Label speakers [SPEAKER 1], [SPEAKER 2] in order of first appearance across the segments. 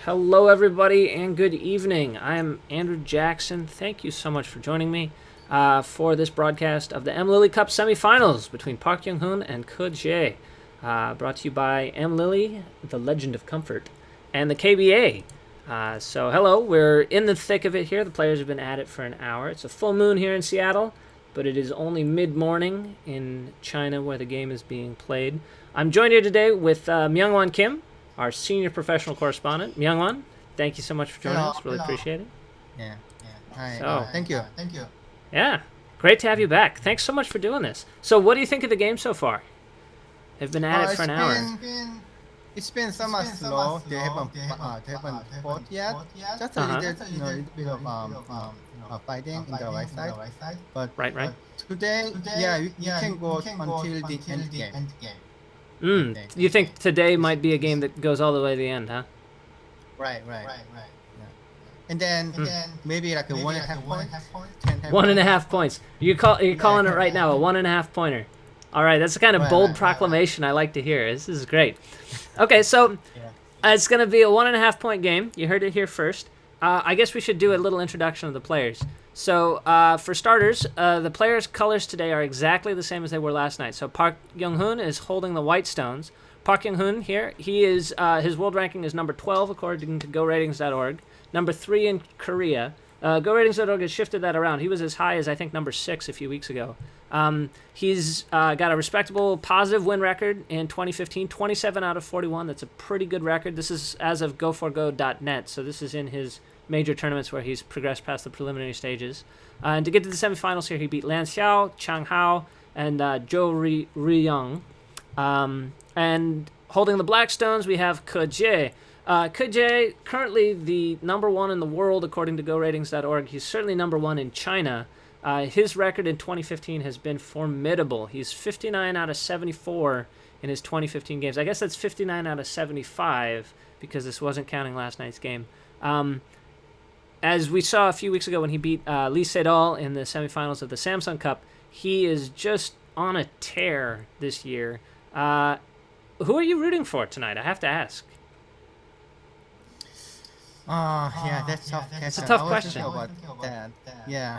[SPEAKER 1] Hello, everybody, and good evening. I am Andrew Jackson. Thank you so much for joining me for this broadcast of the MLily Cup Semifinals between Park Younghoon and Ke Jie, brought to you by MLily, the Legend of Comfort, and the KBA. So, hello, we're in the thick of it here. The players have been at it for an hour. It's a full moon here in Seattle, but it is only mid-morning in China where the game is being played. I'm joined here today with Myungwan Kim, our senior professional correspondent. Myungwan, thank you so much for joining us. Really appreciate it.
[SPEAKER 2] Yeah. Hi.
[SPEAKER 1] So-
[SPEAKER 2] Thank you.
[SPEAKER 1] Yeah, great to have you back. Thanks so much for doing this. So, what do you think of the game so far? They've been at it for an hour.
[SPEAKER 2] It's been somewhat slow. They haven't fought yet. Just a
[SPEAKER 1] Uh-huh.
[SPEAKER 2] little bit of fighting in the right side. But
[SPEAKER 1] Right.
[SPEAKER 2] today, you can go until the end game.
[SPEAKER 1] You think today might be a game that goes all the way to the end, huh?
[SPEAKER 2] Right. Yeah. And then maybe like a 1.5 point.
[SPEAKER 1] 1.5 points. You're calling it right now a 1.5 pointer. All right, that's the kind of bold proclamation I like to hear. This is great. Okay, so it's going to be a 1.5 point game. You heard it here first. I guess we should do a little introduction of the players. So for starters, the players' colors today are exactly the same as they were last night. So Park Younghoon is holding the white stones. Park Younghoon here, he is his world ranking is number 12 according to GoRatings.org. Number 3 in Korea. GoRatings.org has shifted that around. He was as high as I think number 6 a few weeks ago. He's got a respectable positive win record in 2015, 27 out of 41. That's a pretty good record. This is as of go4go.net, so this is in his major tournaments where he's progressed past the preliminary stages. And to get to the semifinals here, he beat Lan Xiao, Chang Hao, and Zhou Riyang. And holding the black stones, we have Ke Jie. Ke Jie, currently the number 1 in the world according to GoRatings.org. He's certainly number 1 in China. His record in 2015 has been formidable. He's 59 out of 74 in his 2015 games. I guess that's 59 out of 75 because this wasn't counting last night's game. As we saw a few weeks ago when he beat Lee Sedol in the semifinals of the Samsung Cup, he is just on a tear this year. Who are you rooting for tonight? I have to ask.
[SPEAKER 2] That's tough.
[SPEAKER 1] It's a tough question.
[SPEAKER 2] About that. Yeah.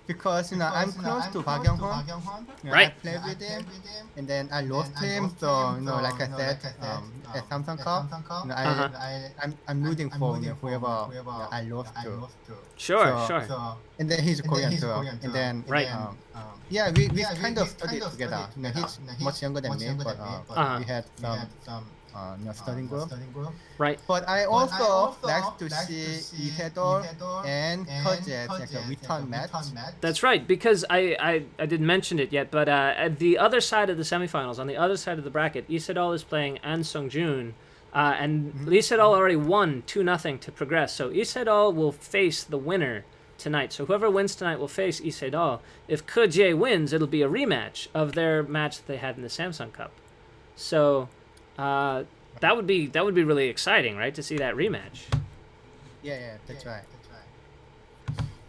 [SPEAKER 2] Because I'm close to Park Younghoon.
[SPEAKER 1] Right.
[SPEAKER 2] I played with him, and then I lost him. So like I said, at Samsung Cup, I'm rooting for whoever I lost to.
[SPEAKER 1] Sure.
[SPEAKER 2] And then he's Korean too. And then we kind of studied together. He's much younger than me, but we had some studying group.
[SPEAKER 1] Right.
[SPEAKER 2] But I also like to see Lee Sedol and Ke Jie like a return match.
[SPEAKER 1] That's right, because I didn't mention it yet, but at the other side of the semifinals, on the other side of the bracket, Lee Sedol is playing An Sung-joon, and Lee Sedol already won 2-0 to progress. So Lee Sedol will face the winner tonight. So whoever wins tonight will face Lee Sedol. If Ke Jie wins, it'll be a rematch of their match that they had in the Samsung Cup. So that would be really exciting, right, to see that rematch.
[SPEAKER 2] Yeah, that's right.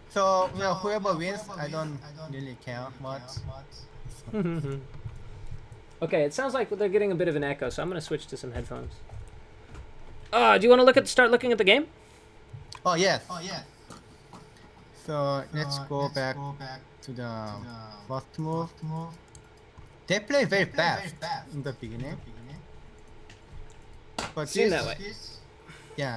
[SPEAKER 2] So whoever wins, I don't really care much.
[SPEAKER 1] Okay, it sounds like they're getting a bit of an echo, so I'm going to switch to some headphones. Do you want to start looking at the game?
[SPEAKER 2] Oh yes. So let's go back to the first move. They play very fast in the beginning. But
[SPEAKER 1] Seems that way.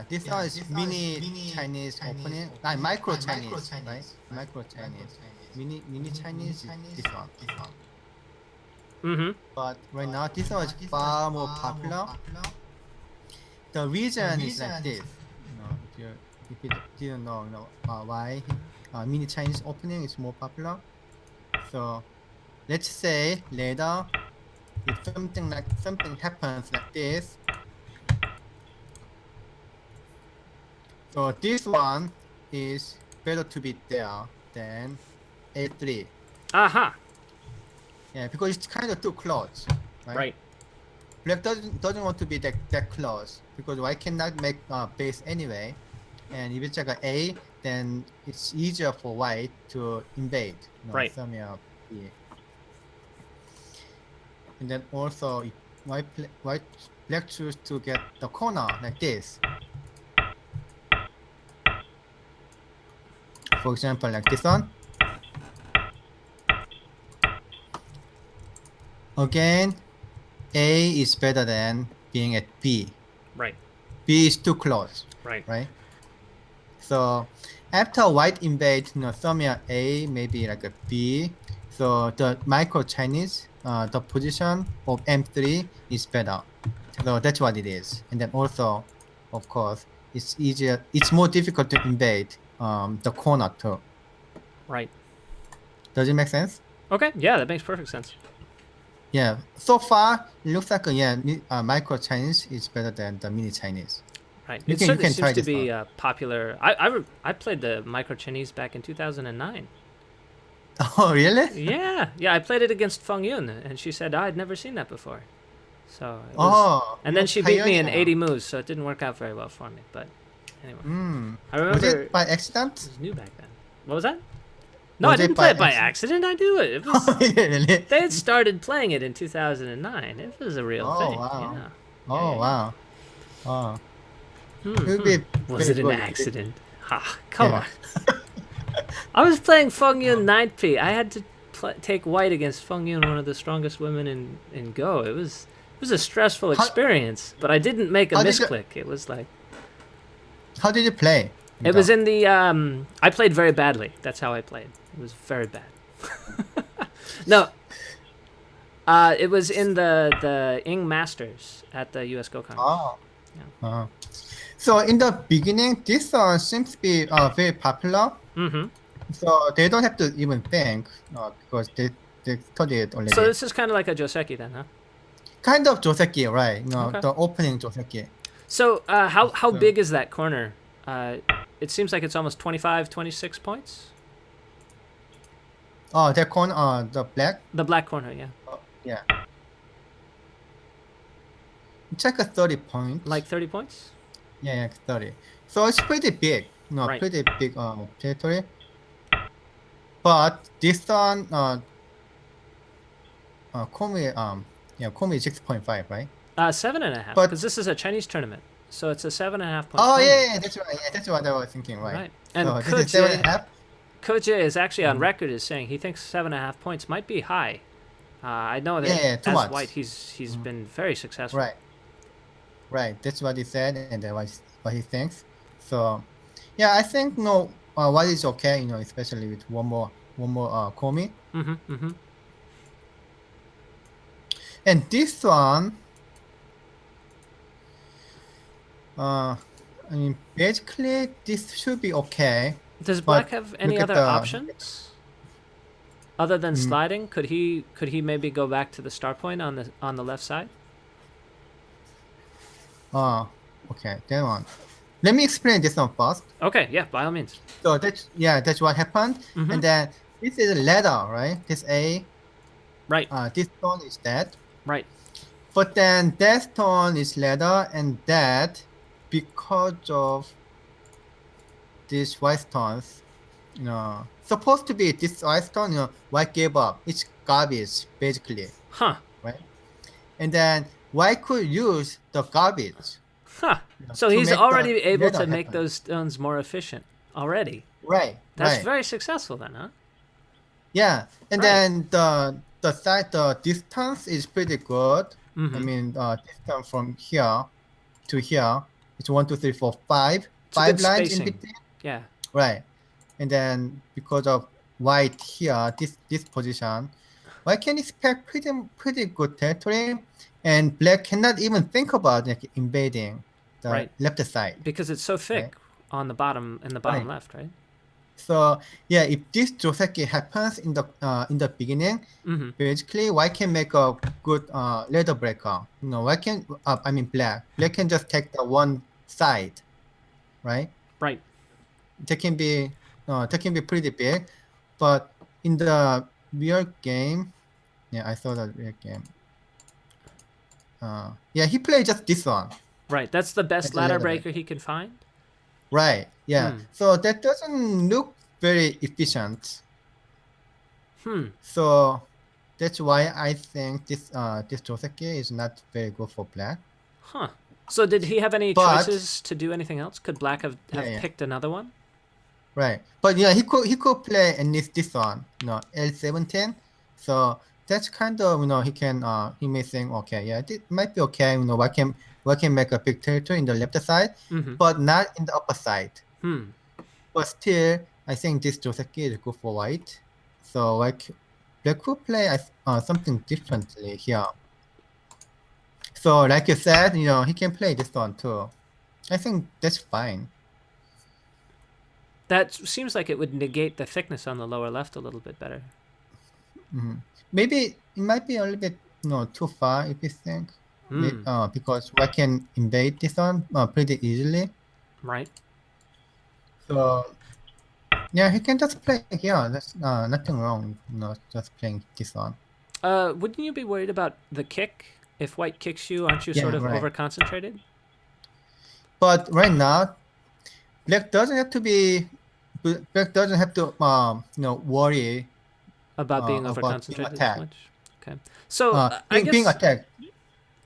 [SPEAKER 2] This one is mini Chinese opening. Micro Chinese, right? Micro Chinese. Mini Chinese is this one.
[SPEAKER 1] Mm-hmm.
[SPEAKER 2] But right now, this one is far more popular. The reason is like this. If you didn't know, why mini Chinese opening is more popular. So let's say later, if something happens like this. So this one is better to be there than A3.
[SPEAKER 1] Aha.
[SPEAKER 2] Yeah, because it's kind of too close.
[SPEAKER 1] Right.
[SPEAKER 2] Black doesn't want to be that close because white cannot make base anyway. And if it's like an A, then it's easier for white to invade.
[SPEAKER 1] Right.
[SPEAKER 2] And then also, if black choose to get the corner like this. for example, like this one. Again, A is better than being at B.
[SPEAKER 1] Right.
[SPEAKER 2] B is too close,
[SPEAKER 1] Right.
[SPEAKER 2] right? So after white invade, somewhere A, maybe like a B. So the micro Chinese, the position of M3 is better. So that's what it is. And then also, of course, it's easier. It's more difficult to invade the corner too.
[SPEAKER 1] Right.
[SPEAKER 2] Does it make sense?
[SPEAKER 1] Okay. Yeah, that makes perfect sense.
[SPEAKER 2] Yeah. So far, it looks like micro Chinese is better than the mini Chinese.
[SPEAKER 1] Right.
[SPEAKER 2] You
[SPEAKER 1] It
[SPEAKER 2] can
[SPEAKER 1] certainly
[SPEAKER 2] try
[SPEAKER 1] seems to
[SPEAKER 2] this
[SPEAKER 1] be
[SPEAKER 2] one.
[SPEAKER 1] popular. I played the micro Chinese back in 2009.
[SPEAKER 2] Oh, really?
[SPEAKER 1] Yeah. Yeah, I played it against Feng Yun, and she said I'd never seen that before. So it was,
[SPEAKER 2] Oh,
[SPEAKER 1] and
[SPEAKER 2] you're
[SPEAKER 1] then she beat me in
[SPEAKER 2] pioneer.
[SPEAKER 1] 80 moves, so it didn't work out very well for me. But anyway, I
[SPEAKER 2] Was
[SPEAKER 1] remember
[SPEAKER 2] it by
[SPEAKER 1] it
[SPEAKER 2] accident?
[SPEAKER 1] was new back then. What was that? No, I
[SPEAKER 2] Was it
[SPEAKER 1] didn't
[SPEAKER 2] by
[SPEAKER 1] play it by
[SPEAKER 2] accident?
[SPEAKER 1] accident. I knew it. It was
[SPEAKER 2] Really?
[SPEAKER 1] they had started playing it in 2009. It was a real
[SPEAKER 2] Oh,
[SPEAKER 1] thing.
[SPEAKER 2] wow.
[SPEAKER 1] Yeah.
[SPEAKER 2] Oh,
[SPEAKER 1] Yeah.
[SPEAKER 2] wow. Oh,
[SPEAKER 1] Hmm,
[SPEAKER 2] it would
[SPEAKER 1] hmm.
[SPEAKER 2] be
[SPEAKER 1] Was
[SPEAKER 2] very
[SPEAKER 1] it an
[SPEAKER 2] good.
[SPEAKER 1] accident? Ha! Come
[SPEAKER 2] Yeah.
[SPEAKER 1] on. I was playing Feng Yun 9P. I had to take white against Feng Yun, one of the strongest women in Go. It was a stressful
[SPEAKER 2] How,
[SPEAKER 1] experience, but I didn't make a
[SPEAKER 2] how did you
[SPEAKER 1] misclick. It was like
[SPEAKER 2] how did you play?
[SPEAKER 1] it was in the I played very badly. That's how I played. It was very bad. No, it was in the Ing Masters at the U.S. Go Congress.
[SPEAKER 2] Oh.
[SPEAKER 1] Yeah.
[SPEAKER 2] Oh. So in the beginning, this seems to be very popular.
[SPEAKER 1] Mm-hmm.
[SPEAKER 2] So they don't have to even think because they studied it already.
[SPEAKER 1] So this is kind of like a Joseki then, huh?
[SPEAKER 2] Kind of Joseki, right?
[SPEAKER 1] Okay.
[SPEAKER 2] The opening Joseki.
[SPEAKER 1] So how
[SPEAKER 2] So-
[SPEAKER 1] big is that corner? It seems like it's almost 25, 26 points.
[SPEAKER 2] Oh, that corner, the black.
[SPEAKER 1] The black corner, yeah.
[SPEAKER 2] Yeah. It's like a 30 points.
[SPEAKER 1] Like 30 points?
[SPEAKER 2] Yeah, 30. So it's pretty big.
[SPEAKER 1] Right.
[SPEAKER 2] Pretty big territory. But this one, Komi, Komi is 6.5, right?
[SPEAKER 1] 7.5,
[SPEAKER 2] But
[SPEAKER 1] because this is a Chinese tournament. So it's a 7.5 point
[SPEAKER 2] oh
[SPEAKER 1] corner.
[SPEAKER 2] yeah, that's right. Yeah, that's what I was thinking, right?
[SPEAKER 1] Right. And
[SPEAKER 2] So this is 7.5.
[SPEAKER 1] Ke Jie is actually
[SPEAKER 2] Mm-hmm.
[SPEAKER 1] on record as saying he thinks 7.5 points might be high. I know that
[SPEAKER 2] Yeah, too
[SPEAKER 1] as
[SPEAKER 2] much.
[SPEAKER 1] white he's been very successful.
[SPEAKER 2] Right. Right. That's what he said, and that was what he thinks. So, yeah, I think white is okay. Especially with one more Komi.
[SPEAKER 1] Mm-hmm. Mm-hmm.
[SPEAKER 2] And this one, I mean, basically this should be okay.
[SPEAKER 1] Does
[SPEAKER 2] But
[SPEAKER 1] black have any
[SPEAKER 2] look at
[SPEAKER 1] other
[SPEAKER 2] the-
[SPEAKER 1] options other than sliding? Could he maybe go back to the start point on the left side?
[SPEAKER 2] Oh, okay, that one. Let me explain this one first.
[SPEAKER 1] Okay, yeah, by all means.
[SPEAKER 2] So that's what happened.
[SPEAKER 1] Mhm.
[SPEAKER 2] And then this is a ladder, right? This A,
[SPEAKER 1] Right,
[SPEAKER 2] this stone is that.
[SPEAKER 1] right.
[SPEAKER 2] But then that stone is ladder, and that because of these white stones, supposed to be this white stone, white gave up. It's garbage, basically,
[SPEAKER 1] Huh.
[SPEAKER 2] right? And then white could use the garbage.
[SPEAKER 1] Huh. So
[SPEAKER 2] to
[SPEAKER 1] he's
[SPEAKER 2] make
[SPEAKER 1] already
[SPEAKER 2] the
[SPEAKER 1] able
[SPEAKER 2] ladder
[SPEAKER 1] to make
[SPEAKER 2] happen.
[SPEAKER 1] those stones more efficient already.
[SPEAKER 2] Right.
[SPEAKER 1] That's
[SPEAKER 2] right.
[SPEAKER 1] very successful then, huh?
[SPEAKER 2] Yeah, and
[SPEAKER 1] Right.
[SPEAKER 2] then the distance is pretty good.
[SPEAKER 1] Mhm.
[SPEAKER 2] I mean, distance from here to here, it's 1, 2, 3, 4, 5.
[SPEAKER 1] It's a
[SPEAKER 2] 5
[SPEAKER 1] good
[SPEAKER 2] lines in
[SPEAKER 1] spacing.
[SPEAKER 2] between.
[SPEAKER 1] Yeah.
[SPEAKER 2] Right. And then because of white here, this position, white can expect pretty good territory, and black cannot even think about invading the
[SPEAKER 1] Right.
[SPEAKER 2] left side.
[SPEAKER 1] Because it's so thick on the bottom
[SPEAKER 2] Right.
[SPEAKER 1] left, right?
[SPEAKER 2] So yeah, if this Joseki happens in the beginning,
[SPEAKER 1] Mm-hmm.
[SPEAKER 2] basically white can make a good ladder breaker. White can I mean black can just take the one side, right?
[SPEAKER 1] Right.
[SPEAKER 2] That can be pretty big, but in the real game, yeah, I saw the real game. Yeah, he played just this one.
[SPEAKER 1] Right. That's the best
[SPEAKER 2] That's a
[SPEAKER 1] ladder
[SPEAKER 2] ladder
[SPEAKER 1] breaker he can find.
[SPEAKER 2] Right. Yeah.
[SPEAKER 1] Hmm.
[SPEAKER 2] So that doesn't look very efficient.
[SPEAKER 1] Hmm.
[SPEAKER 2] So that's why I think this Joseki is not very good for black.
[SPEAKER 1] Huh. So did he have any
[SPEAKER 2] But-
[SPEAKER 1] choices to do anything else? Could black have
[SPEAKER 2] Yeah.
[SPEAKER 1] picked another one?
[SPEAKER 2] Right. But yeah, he could play at least this one, L17. So that's kind of, he can he may think, okay, yeah, it might be okay, I can make a big territory in the left side,
[SPEAKER 1] Mm-hmm.
[SPEAKER 2] but not in the upper side.
[SPEAKER 1] Hmm.
[SPEAKER 2] But still, I think this Joseki is good for white. So like black could play something differently here. So like you said, he can play this one too. I think that's fine.
[SPEAKER 1] That seems like it would negate the thickness on the lower left a little bit better.
[SPEAKER 2] Mhm. Maybe it might be a little bit too far if you think,
[SPEAKER 1] Hmm.
[SPEAKER 2] because I can invade this one pretty easily.
[SPEAKER 1] Right.
[SPEAKER 2] So yeah, he can just play here. That's nothing wrong. Just playing this one.
[SPEAKER 1] Wouldn't you be worried about the kick? If white kicks you, aren't you sort
[SPEAKER 2] Yeah,
[SPEAKER 1] of
[SPEAKER 2] right.
[SPEAKER 1] over concentrated?
[SPEAKER 2] But right now, black doesn't have to be. Black doesn't have to worry
[SPEAKER 1] About being over
[SPEAKER 2] about being
[SPEAKER 1] concentrated as
[SPEAKER 2] attacked.
[SPEAKER 1] much? Okay. So I
[SPEAKER 2] Being
[SPEAKER 1] guess
[SPEAKER 2] attacked.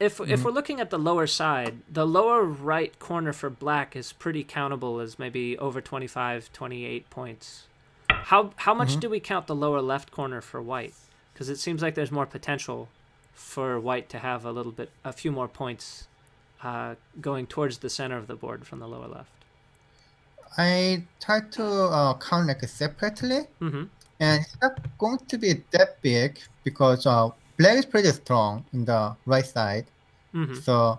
[SPEAKER 1] if we're looking at the lower side, the lower right corner for black is pretty countable as maybe over 25, 28 points. How much
[SPEAKER 2] Mm-hmm.
[SPEAKER 1] do we count the lower left corner for white? Because it seems like there's more potential for white to have a few more points going towards the center of the board from the lower left.
[SPEAKER 2] I try to count like separately.
[SPEAKER 1] Mm-hmm.
[SPEAKER 2] And it's not going to be that big because black is pretty strong in the right side.
[SPEAKER 1] Mm-hmm.
[SPEAKER 2] So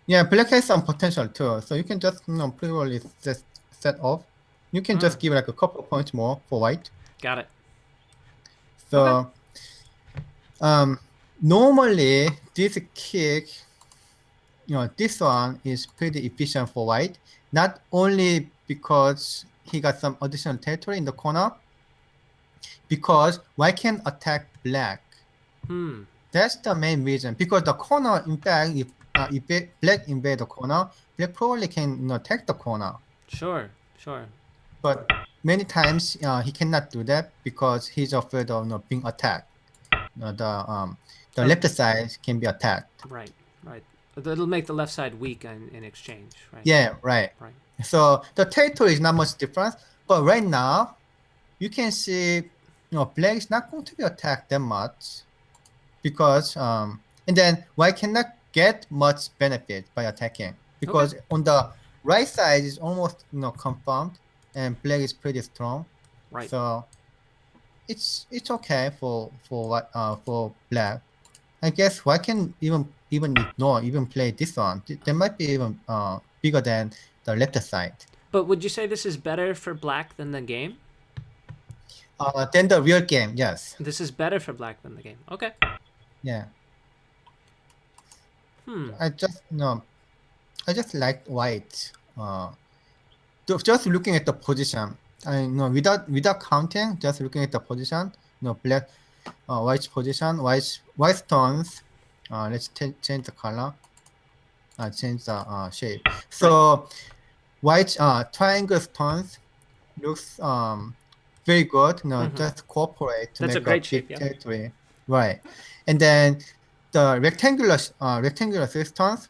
[SPEAKER 2] yeah, black has some potential too. So you can just pre-roll just set off. You can just give like a couple of points more for white.
[SPEAKER 1] Got it. Okay.
[SPEAKER 2] So normally this kick, this one is pretty efficient for white. Not only because he got some additional territory in the corner, because white can attack black.
[SPEAKER 1] Hmm.
[SPEAKER 2] That's the main reason. Because the corner, in fact, if black invade the corner, black probably can take the corner.
[SPEAKER 1] Sure. Sure.
[SPEAKER 2] But many times he cannot do that because he's afraid of being attacked. The
[SPEAKER 1] Of
[SPEAKER 2] left side can be attacked.
[SPEAKER 1] Right. Right. It'll make the left side weak in exchange. Right.
[SPEAKER 2] Yeah, right.
[SPEAKER 1] Right.
[SPEAKER 2] So the territory is not much different. But right now, you can see, black is not going to be attacked that much. Because and then white cannot get much benefit by attacking because
[SPEAKER 1] Okay.
[SPEAKER 2] on the right side is almost confirmed and black is pretty strong.
[SPEAKER 1] Right.
[SPEAKER 2] So it's okay for black. I guess white can even ignore even play this one. They might be even bigger than the left side.
[SPEAKER 1] But would you say this is better for black than the game?
[SPEAKER 2] Then the real game, yes.
[SPEAKER 1] This is better for black than the game. Okay.
[SPEAKER 2] Yeah.
[SPEAKER 1] Hmm.
[SPEAKER 2] I just like white. Just looking at the position, I know without counting, just looking at the position, black, white's position, white stones. Let's change the color. Change the shape. So white triangle stones looks very good. Just cooperate to
[SPEAKER 1] That's a
[SPEAKER 2] make a
[SPEAKER 1] great shape,
[SPEAKER 2] big
[SPEAKER 1] yeah.
[SPEAKER 2] territory, right? And then the rectangular stones,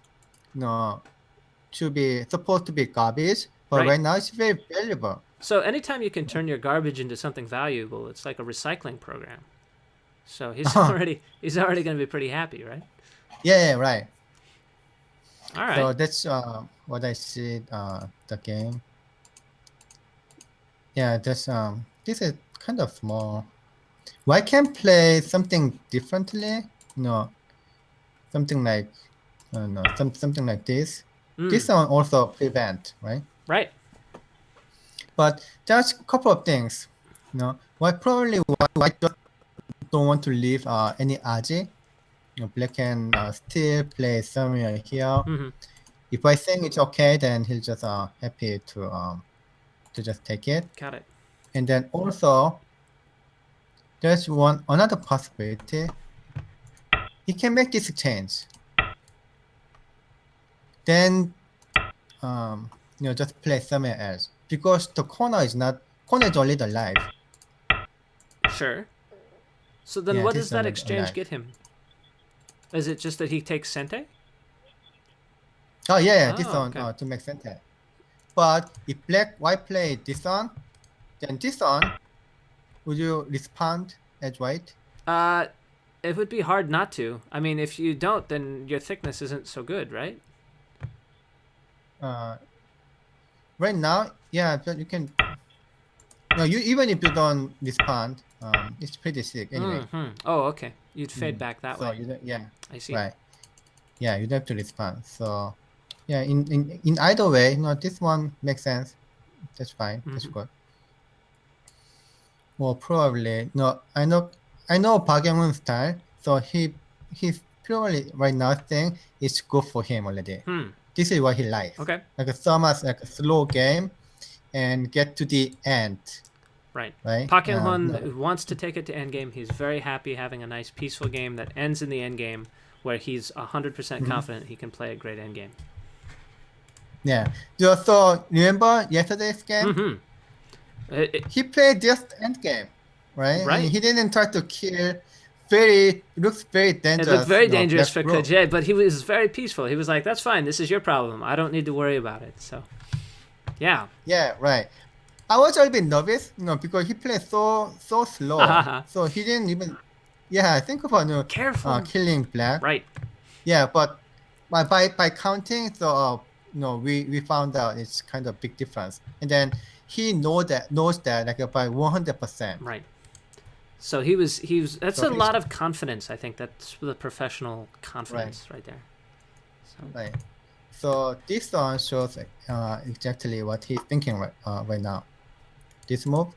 [SPEAKER 2] should be supposed to be garbage, but
[SPEAKER 1] Right.
[SPEAKER 2] right now it's very valuable.
[SPEAKER 1] So anytime you can turn your garbage into something valuable, it's like a recycling program. So he's already going to be pretty happy, right?
[SPEAKER 2] Yeah, right.
[SPEAKER 1] All right.
[SPEAKER 2] So that's what I see the game. Yeah, that's this is kind of small. Why can't play something differently? Something like I don't know, something like this. This one also prevent, right?
[SPEAKER 1] Right.
[SPEAKER 2] But there's a couple of things. Why just don't want to leave any aji. Black can still play somewhere here.
[SPEAKER 1] Mm-hmm.
[SPEAKER 2] If I think it's okay, then he'll just happy to just take it.
[SPEAKER 1] Got it.
[SPEAKER 2] And then also there's another possibility. He can make this change. Then just play somewhere else because the corner is only the life.
[SPEAKER 1] Sure. So then,
[SPEAKER 2] Yeah,
[SPEAKER 1] what
[SPEAKER 2] this
[SPEAKER 1] does that
[SPEAKER 2] is
[SPEAKER 1] exchange
[SPEAKER 2] alive.
[SPEAKER 1] get him? Is it just that he takes Sente?
[SPEAKER 2] Oh yeah, this
[SPEAKER 1] Oh,
[SPEAKER 2] one
[SPEAKER 1] okay.
[SPEAKER 2] to make center. But if white play this one, Then this on, would you respond as white?
[SPEAKER 1] It would be hard not to. I mean, if you don't, then your thickness isn't so good, right?
[SPEAKER 2] Right now, yeah, but you can. No, you even if you don't respond, it's pretty sick anyway.
[SPEAKER 1] Oh, okay. You'd fade back that
[SPEAKER 2] So
[SPEAKER 1] way.
[SPEAKER 2] you don't, yeah,
[SPEAKER 1] I see.
[SPEAKER 2] right. Yeah, you don't have to respond. So, yeah, in either way, this one makes sense. That's fine. That's good. Well, probably no. I know Park Younghoon style. So he's probably right now think it's good for him already. This is what he likes.
[SPEAKER 1] Okay.
[SPEAKER 2] Like so much like a slow game, and get to the end.
[SPEAKER 1] Right.
[SPEAKER 2] Right.
[SPEAKER 1] Park Younghoon wants to take it to endgame. He's very happy having a nice, peaceful game that ends in the endgame, where he's 100% confident he can play a great endgame.
[SPEAKER 2] Yeah. So remember yesterday's game? He played just endgame, right?
[SPEAKER 1] Right.
[SPEAKER 2] And he didn't try to kill. Looks very dangerous.
[SPEAKER 1] It looked very dangerous
[SPEAKER 2] Black
[SPEAKER 1] for Ke Jie, but he was very peaceful. He was like, "That's fine. This is your problem. I don't need to worry about it." So, yeah.
[SPEAKER 2] Yeah, right. I was a little bit nervous, because he played so slow. So he didn't even. Yeah, think about
[SPEAKER 1] Careful.
[SPEAKER 2] killing black.
[SPEAKER 1] Right.
[SPEAKER 2] Yeah, but by counting, so we found out it's kind of big difference, and then he knows that like by 100%.
[SPEAKER 1] Right. So he was. That's a lot of confidence. I think that's the professional confidence right there. So.
[SPEAKER 2] Right. So this one shows exactly what he's thinking right now. This move.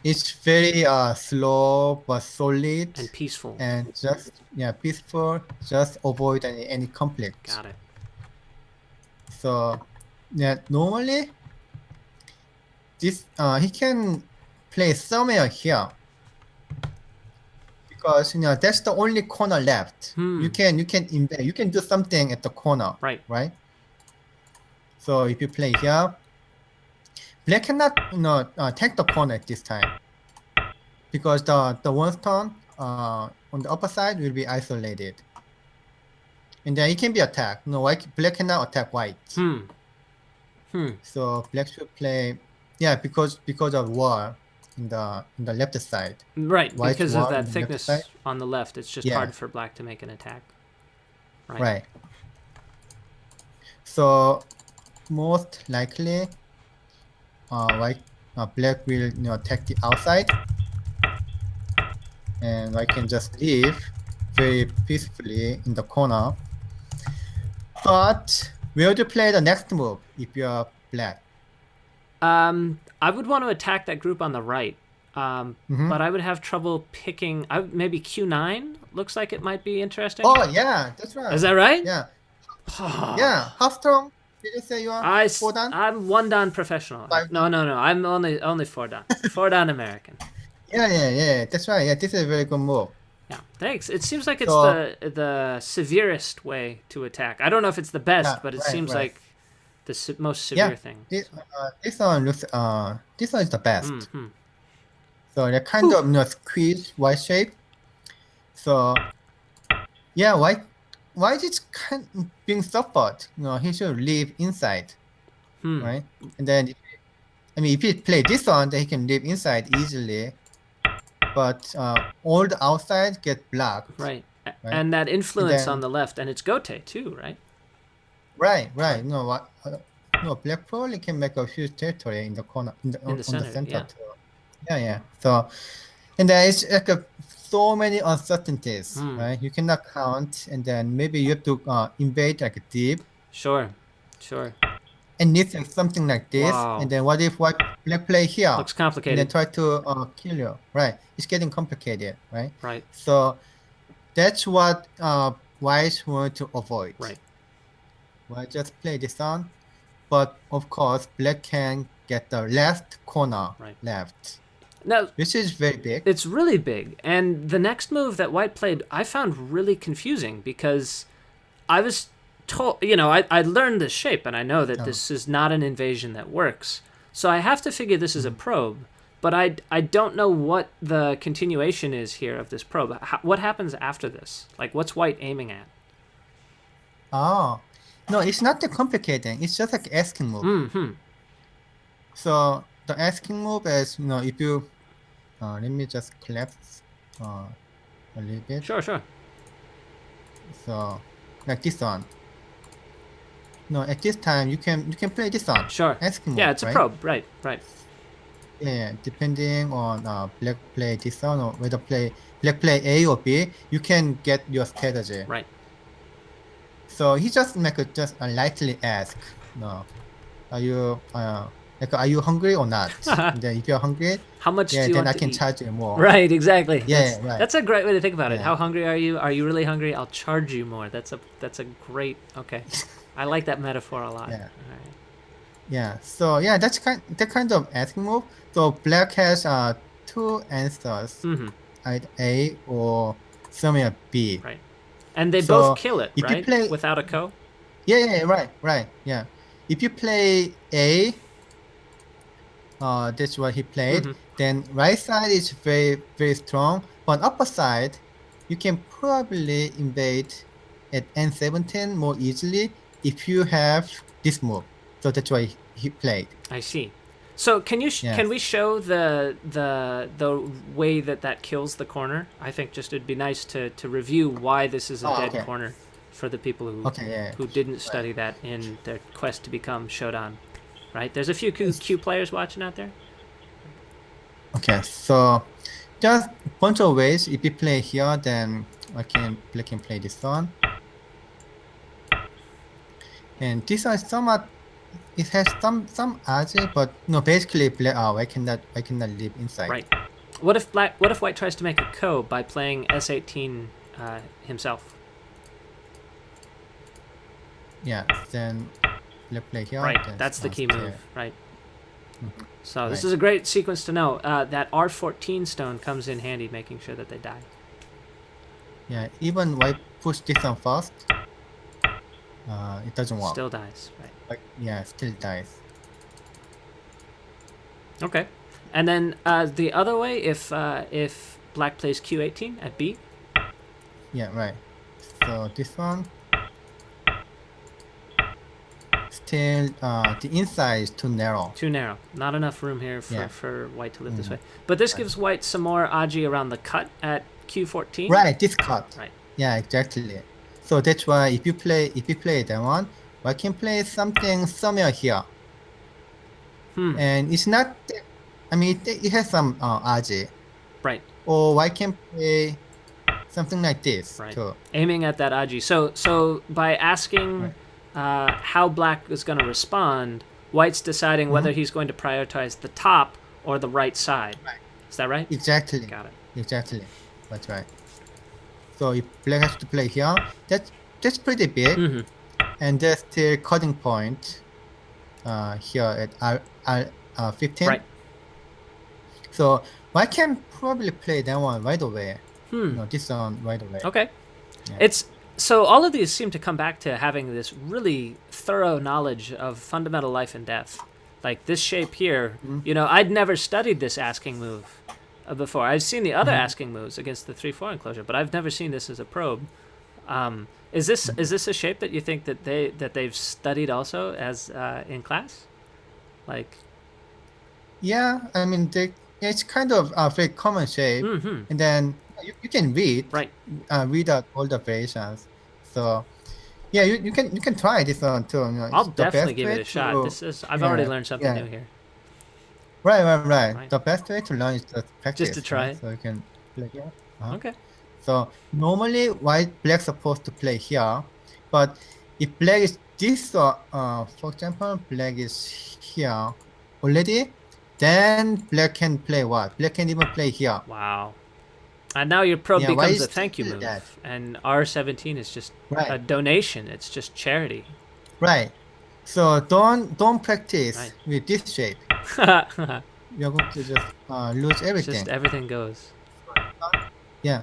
[SPEAKER 2] It's very slow but solid
[SPEAKER 1] and peaceful.
[SPEAKER 2] And just peaceful. Just avoid any conflict.
[SPEAKER 1] Got it.
[SPEAKER 2] So normally this he can play somewhere here because that's the only corner left. You can invent. You can do something at the corner.
[SPEAKER 1] Right.
[SPEAKER 2] Right. So if you play here, black cannot take the corner at this time because the one stone on the upper side will be isolated, and then it can be attacked. Black cannot attack white. So black should play, because of wall in the left side.
[SPEAKER 1] Right, because of that thickness on the left, it's just hard for black to make an attack.
[SPEAKER 2] Right. So most likely, black will attack the outside, and I can just leave very peacefully in the corner. But where do you play the next move if you are black?
[SPEAKER 1] I would want to attack that group on the right, but I would have trouble picking. Maybe Q9 looks like it might be interesting.
[SPEAKER 2] Oh yeah, that's right.
[SPEAKER 1] Is that right?
[SPEAKER 2] Yeah. Yeah. How strong did you say you are? 4 dan?
[SPEAKER 1] I'm 1 dan professional. No. I'm only 4 dan. 4 dan American.
[SPEAKER 2] Yeah. That's right. Yeah, this is a very good move.
[SPEAKER 1] Yeah, thanks. It seems like it's the severest way to attack. I don't know if it's the best, but it seems like the most severe thing.
[SPEAKER 2] This one looks. This one is the best. So they're kind of squeeze white shape. So white is kind of being suffered. He should live inside, right? And then, if he play this one, then he can live inside easily. But all the outside get blocked.
[SPEAKER 1] Right. And that influence on the left, and it's Gote too, right?
[SPEAKER 2] Right. Black probably can make a huge territory in the corner, on the center too. Yeah. So, and then it's like so many uncertainties, right? You cannot count, and then maybe you have to invade like deep.
[SPEAKER 1] Sure.
[SPEAKER 2] And this is something like this, and then what if black play here?
[SPEAKER 1] Looks complicated.
[SPEAKER 2] And then try to kill you, right? It's getting complicated, right?
[SPEAKER 1] Right.
[SPEAKER 2] So that's what white want to avoid.
[SPEAKER 1] Right.
[SPEAKER 2] White just play this on, but of course black can get the last corner left.
[SPEAKER 1] Now,
[SPEAKER 2] which is very big.
[SPEAKER 1] It's really big, and the next move that white played, I found really confusing because I was told, I learned this shape, and I know that this is not an invasion that works. So I have to figure this is a probe, but I don't know what the continuation is here of this probe. What happens after this? Like, what's white aiming at?
[SPEAKER 2] Oh, no, it's not that complicated. It's just like asking move. So the asking move is, if you let me just collapse a little bit.
[SPEAKER 1] Sure.
[SPEAKER 2] So like this one. No, at this time you can play this one.
[SPEAKER 1] Sure.
[SPEAKER 2] Asking
[SPEAKER 1] Yeah,
[SPEAKER 2] move,
[SPEAKER 1] it's a
[SPEAKER 2] right?
[SPEAKER 1] probe. Right.
[SPEAKER 2] Yeah, depending on black play this one or whether black play A or B, you can get your strategy.
[SPEAKER 1] Right.
[SPEAKER 2] So he just just lightly ask, no, are you hungry or not? And then if you're hungry,
[SPEAKER 1] How much
[SPEAKER 2] yeah,
[SPEAKER 1] do you
[SPEAKER 2] then
[SPEAKER 1] want
[SPEAKER 2] I
[SPEAKER 1] to
[SPEAKER 2] can
[SPEAKER 1] eat?
[SPEAKER 2] charge you more.
[SPEAKER 1] Right, exactly.
[SPEAKER 2] Yeah, right.
[SPEAKER 1] That's a great way to think about it.
[SPEAKER 2] Yeah.
[SPEAKER 1] How hungry are you? Are you really hungry? I'll charge you more. That's a great. Okay, I like that metaphor a lot.
[SPEAKER 2] Yeah.
[SPEAKER 1] All right.
[SPEAKER 2] Yeah. So yeah, that kind of asking move. So black has two answers,
[SPEAKER 1] Mm-hmm.
[SPEAKER 2] either A or somewhere B.
[SPEAKER 1] Right. And they both
[SPEAKER 2] So
[SPEAKER 1] kill it,
[SPEAKER 2] if you
[SPEAKER 1] right?
[SPEAKER 2] play,
[SPEAKER 1] Without a ko.
[SPEAKER 2] yeah, right, yeah. If you play A, that's what he played.
[SPEAKER 1] Mm-hmm.
[SPEAKER 2] Then right side is very strong, but upper side, you can probably invade at N17 more easily if you have this move. So that's why he played.
[SPEAKER 1] I see. So can you
[SPEAKER 2] Yes.
[SPEAKER 1] can we show the way that kills the corner? I think just it'd be nice to review why this is a dead
[SPEAKER 2] Okay.
[SPEAKER 1] corner for the people who
[SPEAKER 2] Okay, yeah.
[SPEAKER 1] who didn't study that in their quest to become Shodan. Right? There's a few Q players watching out there.
[SPEAKER 2] Okay, so just bunch of ways. If you play here, then black can play this one. And this one is somewhat, it has some edge, but no, basically black. I cannot live inside.
[SPEAKER 1] Right. What if white tries to make a ko by playing S18 himself?
[SPEAKER 2] Yeah, then black play here.
[SPEAKER 1] Right.
[SPEAKER 2] then
[SPEAKER 1] That's the key
[SPEAKER 2] stay.
[SPEAKER 1] move. Right.
[SPEAKER 2] Mhm.
[SPEAKER 1] So this
[SPEAKER 2] Right.
[SPEAKER 1] is a great sequence to know. That R14 stone comes in handy, making sure that they die.
[SPEAKER 2] Yeah, even white push this one first, it doesn't work.
[SPEAKER 1] Still dies. Right.
[SPEAKER 2] Like, yeah, still dies.
[SPEAKER 1] Okay. And then the other way, if black plays Q18 at B.
[SPEAKER 2] Yeah, right. So this one, still the inside is too narrow.
[SPEAKER 1] Too narrow. Not enough room here for,
[SPEAKER 2] Yeah.
[SPEAKER 1] for white to live this way. But this gives white some more aji around the cut at Q14.
[SPEAKER 2] Right, this cut.
[SPEAKER 1] Right.
[SPEAKER 2] Yeah, exactly. So that's why if you play that one, I can play something somewhere here. And it's not. I mean, it has some RJ.
[SPEAKER 1] Right.
[SPEAKER 2] Or I can play something like this
[SPEAKER 1] Right.
[SPEAKER 2] too.
[SPEAKER 1] Aiming at that aji. So by asking how black is going to respond, white's deciding whether he's going to prioritize the top or the right side.
[SPEAKER 2] Right.
[SPEAKER 1] Is that right?
[SPEAKER 2] Exactly.
[SPEAKER 1] Got it.
[SPEAKER 2] Exactly. That's right. So if black has to play here, that's pretty big, and there's still cutting point here at R15.
[SPEAKER 1] Right.
[SPEAKER 2] So I can probably play that one right away.
[SPEAKER 1] Hmm.
[SPEAKER 2] No, this one right away.
[SPEAKER 1] Okay.
[SPEAKER 2] Yeah.
[SPEAKER 1] It's so all of these seem to come back to having this really thorough knowledge of fundamental life and death. Like this shape here, I'd never studied this asking move before. I've seen the other asking moves against the 3-4 enclosure, but I've never seen this as a probe. Is this a shape that you think that they've studied also as in class? Like,
[SPEAKER 2] yeah, I mean it's kind of a very common shape, and then you can read read out all the variations. So yeah, you can try this one too.
[SPEAKER 1] I'll definitely give it a shot. I've already learned something new here.
[SPEAKER 2] Right. The best way to learn is just practice.
[SPEAKER 1] Just to try it.
[SPEAKER 2] So you can play here.
[SPEAKER 1] Okay.
[SPEAKER 2] So normally black's supposed to play here, but if black is this, for example, black is here already, then black can play what? Black can even play here.
[SPEAKER 1] Wow. And now your probe becomes a thank you move, and R17 is just a donation. It's just charity.
[SPEAKER 2] Right. So don't practice with this shape. You're going to just lose everything.
[SPEAKER 1] Just everything goes.
[SPEAKER 2] Yeah.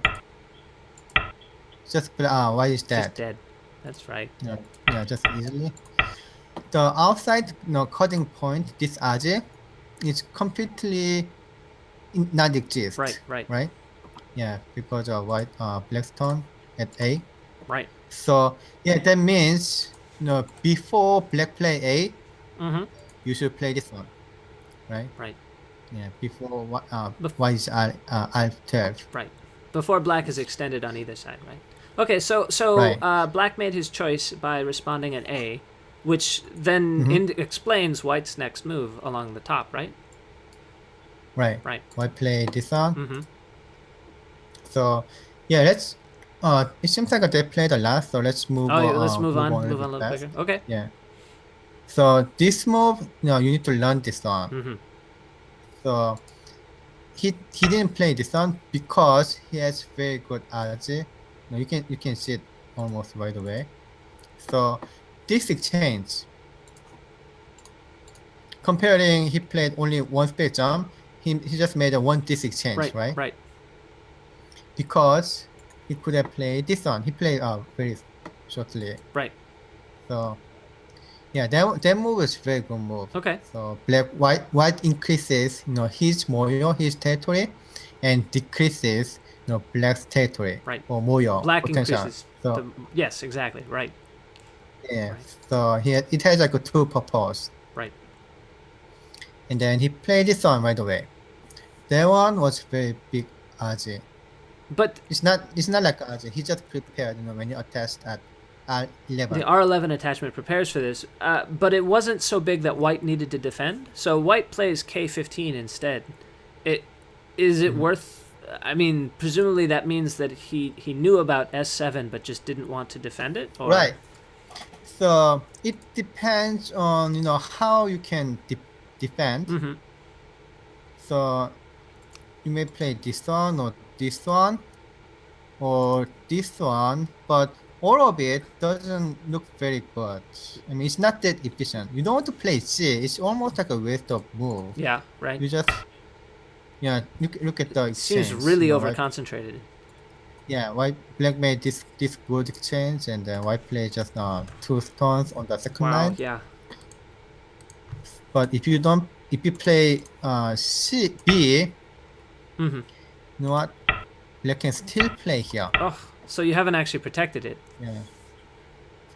[SPEAKER 2] Just why is that?
[SPEAKER 1] Just dead. That's right.
[SPEAKER 2] Yeah, just easily. The outside cutting point, this edge, is completely not exist.
[SPEAKER 1] Right.
[SPEAKER 2] Yeah, because of white black stone at A.
[SPEAKER 1] Right.
[SPEAKER 2] So yeah, that means before black play A, you should play this one. right?
[SPEAKER 1] Right.
[SPEAKER 2] Yeah, before white is R12.
[SPEAKER 1] Right. Before black is extended on either side, right? Okay, so
[SPEAKER 2] Right.
[SPEAKER 1] black made his choice by responding an A, which then
[SPEAKER 2] Mm-hmm.
[SPEAKER 1] explains white's next move along the top, right?
[SPEAKER 2] Right.
[SPEAKER 1] Right.
[SPEAKER 2] White play this one.
[SPEAKER 1] Mm-hmm.
[SPEAKER 2] So yeah, let's. It seems like they played a lot, so let's move
[SPEAKER 1] Oh, let's
[SPEAKER 2] on.
[SPEAKER 1] move on.
[SPEAKER 2] A
[SPEAKER 1] Move
[SPEAKER 2] little
[SPEAKER 1] on a
[SPEAKER 2] bit
[SPEAKER 1] little
[SPEAKER 2] fast.
[SPEAKER 1] quicker. Okay.
[SPEAKER 2] Yeah. So this move, you need to learn this one.
[SPEAKER 1] Mm-hmm.
[SPEAKER 2] So he didn't play this one because he has very good RG. You can see it almost right away. So this exchange, comparing, he played only one split jump. He just made a one this exchange,
[SPEAKER 1] Right.
[SPEAKER 2] right?
[SPEAKER 1] Right.
[SPEAKER 2] Because he could have played this one. He played very shortly.
[SPEAKER 1] Right.
[SPEAKER 2] So yeah, that move is very good move.
[SPEAKER 1] Okay.
[SPEAKER 2] So white increases his moyo, his territory, and decreases black's territory
[SPEAKER 1] Right.
[SPEAKER 2] or moyo
[SPEAKER 1] Black
[SPEAKER 2] potential.
[SPEAKER 1] increases.
[SPEAKER 2] So
[SPEAKER 1] Yes, exactly. Right.
[SPEAKER 2] yeah,
[SPEAKER 1] Right.
[SPEAKER 2] so it has like a two purpose.
[SPEAKER 1] Right.
[SPEAKER 2] And then he played this one right away. That one was very big RG.
[SPEAKER 1] But
[SPEAKER 2] It's not like RG. He just prepared when you attach at R11.
[SPEAKER 1] the R11 attachment prepares for this, but it wasn't so big that white needed to defend. So white plays K15 instead. Is it worth? I mean, presumably that means that he knew about S7 but just didn't want to defend it. Or?
[SPEAKER 2] Right. So it depends on how you can defend.
[SPEAKER 1] Mm-hmm.
[SPEAKER 2] So you may play this one or this one or this one, but all of it doesn't look very good. I mean, it's not that efficient. You don't want to play C. It's almost like a waste of move.
[SPEAKER 1] Yeah. Right.
[SPEAKER 2] You just look at the exchange.
[SPEAKER 1] Seems really over concentrated.
[SPEAKER 2] Yeah, black made this good exchange, and then white play just 2 stones on the second line.
[SPEAKER 1] Yeah.
[SPEAKER 2] But if you play C B,
[SPEAKER 1] Mm-hmm.
[SPEAKER 2] you know what? Black can still play here.
[SPEAKER 1] Oh, so you haven't actually protected it.
[SPEAKER 2] Yeah.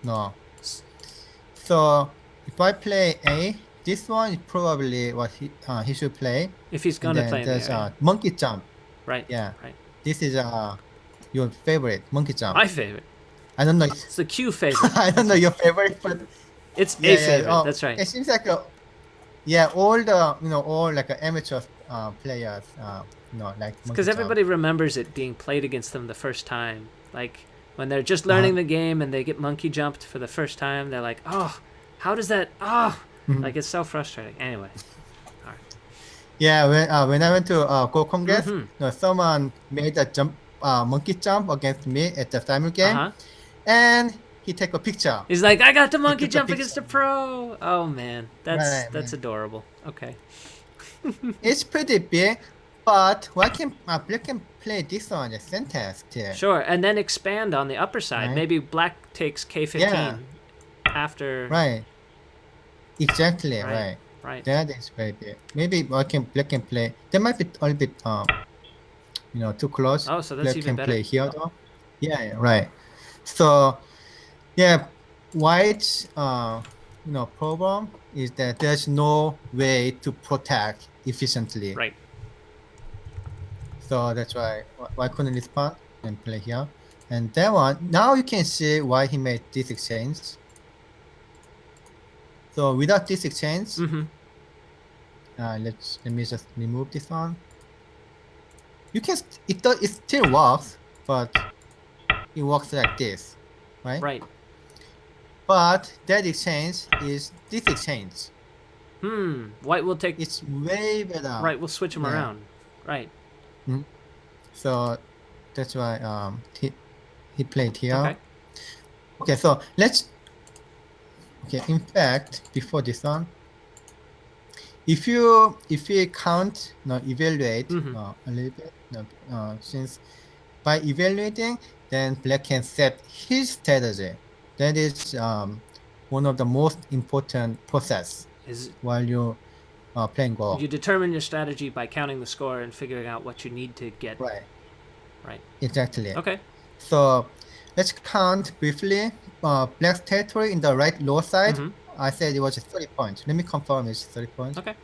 [SPEAKER 2] No. So if I play A, this one is probably what he should play.
[SPEAKER 1] If he's going to play in
[SPEAKER 2] there's
[SPEAKER 1] the
[SPEAKER 2] monkey jump.
[SPEAKER 1] Right.
[SPEAKER 2] Yeah.
[SPEAKER 1] Right.
[SPEAKER 2] This is your favorite monkey jump.
[SPEAKER 1] My favorite.
[SPEAKER 2] I don't know.
[SPEAKER 1] It's the Q favorite.
[SPEAKER 2] I don't know your favorite, but
[SPEAKER 1] it's a favorite. That's right.
[SPEAKER 2] It seems like all the all like amateur players like
[SPEAKER 1] because everybody remembers it being played against them the first time. Like when they're just learning the game and they get monkey jumped for the first time, they're like, oh, how does that? Oh, like it's so frustrating. Anyway. All right.
[SPEAKER 2] Yeah, when I went to Go Congress, someone made a monkey jump against me at the final game, and he take a picture.
[SPEAKER 1] He's like, I got the monkey jump against a pro. Oh man, that's adorable. Okay.
[SPEAKER 2] It's pretty big, but black can play this one as center still.
[SPEAKER 1] Sure, and then expand on the upper side.
[SPEAKER 2] Right.
[SPEAKER 1] Maybe black takes K15 after.
[SPEAKER 2] Right. Exactly. Right.
[SPEAKER 1] Right.
[SPEAKER 2] That is very big. Maybe black can play. That might be a little bit too close.
[SPEAKER 1] Oh, so that's
[SPEAKER 2] black
[SPEAKER 1] even
[SPEAKER 2] can
[SPEAKER 1] better.
[SPEAKER 2] play here though. Yeah. Right. So yeah, white's problem is that there's no way to protect efficiently.
[SPEAKER 1] Right.
[SPEAKER 2] So that's why couldn't respond and play here. And that one, now you can see why he made this exchange. So without this exchange, let me just remove this one. You can it still works, but it works like this, right?
[SPEAKER 1] Right.
[SPEAKER 2] But that exchange is this exchange.
[SPEAKER 1] White will take.
[SPEAKER 2] It's way better.
[SPEAKER 1] Right, we'll switch them around. Right.
[SPEAKER 2] So that's why he played here.
[SPEAKER 1] Okay.
[SPEAKER 2] Okay, so let's. Okay, in fact, before this one, if you count, evaluate a little bit, since by evaluating, then black can set his strategy. That is one of the most important process while you playing Go.
[SPEAKER 1] You determine your strategy by counting the score and figuring out what you need to get.
[SPEAKER 2] Right.
[SPEAKER 1] Right.
[SPEAKER 2] Exactly.
[SPEAKER 1] Okay.
[SPEAKER 2] So let's count briefly. Black's territory in the right lower side. I said it was 30 points. Let me confirm it's 30 points.
[SPEAKER 1] Okay.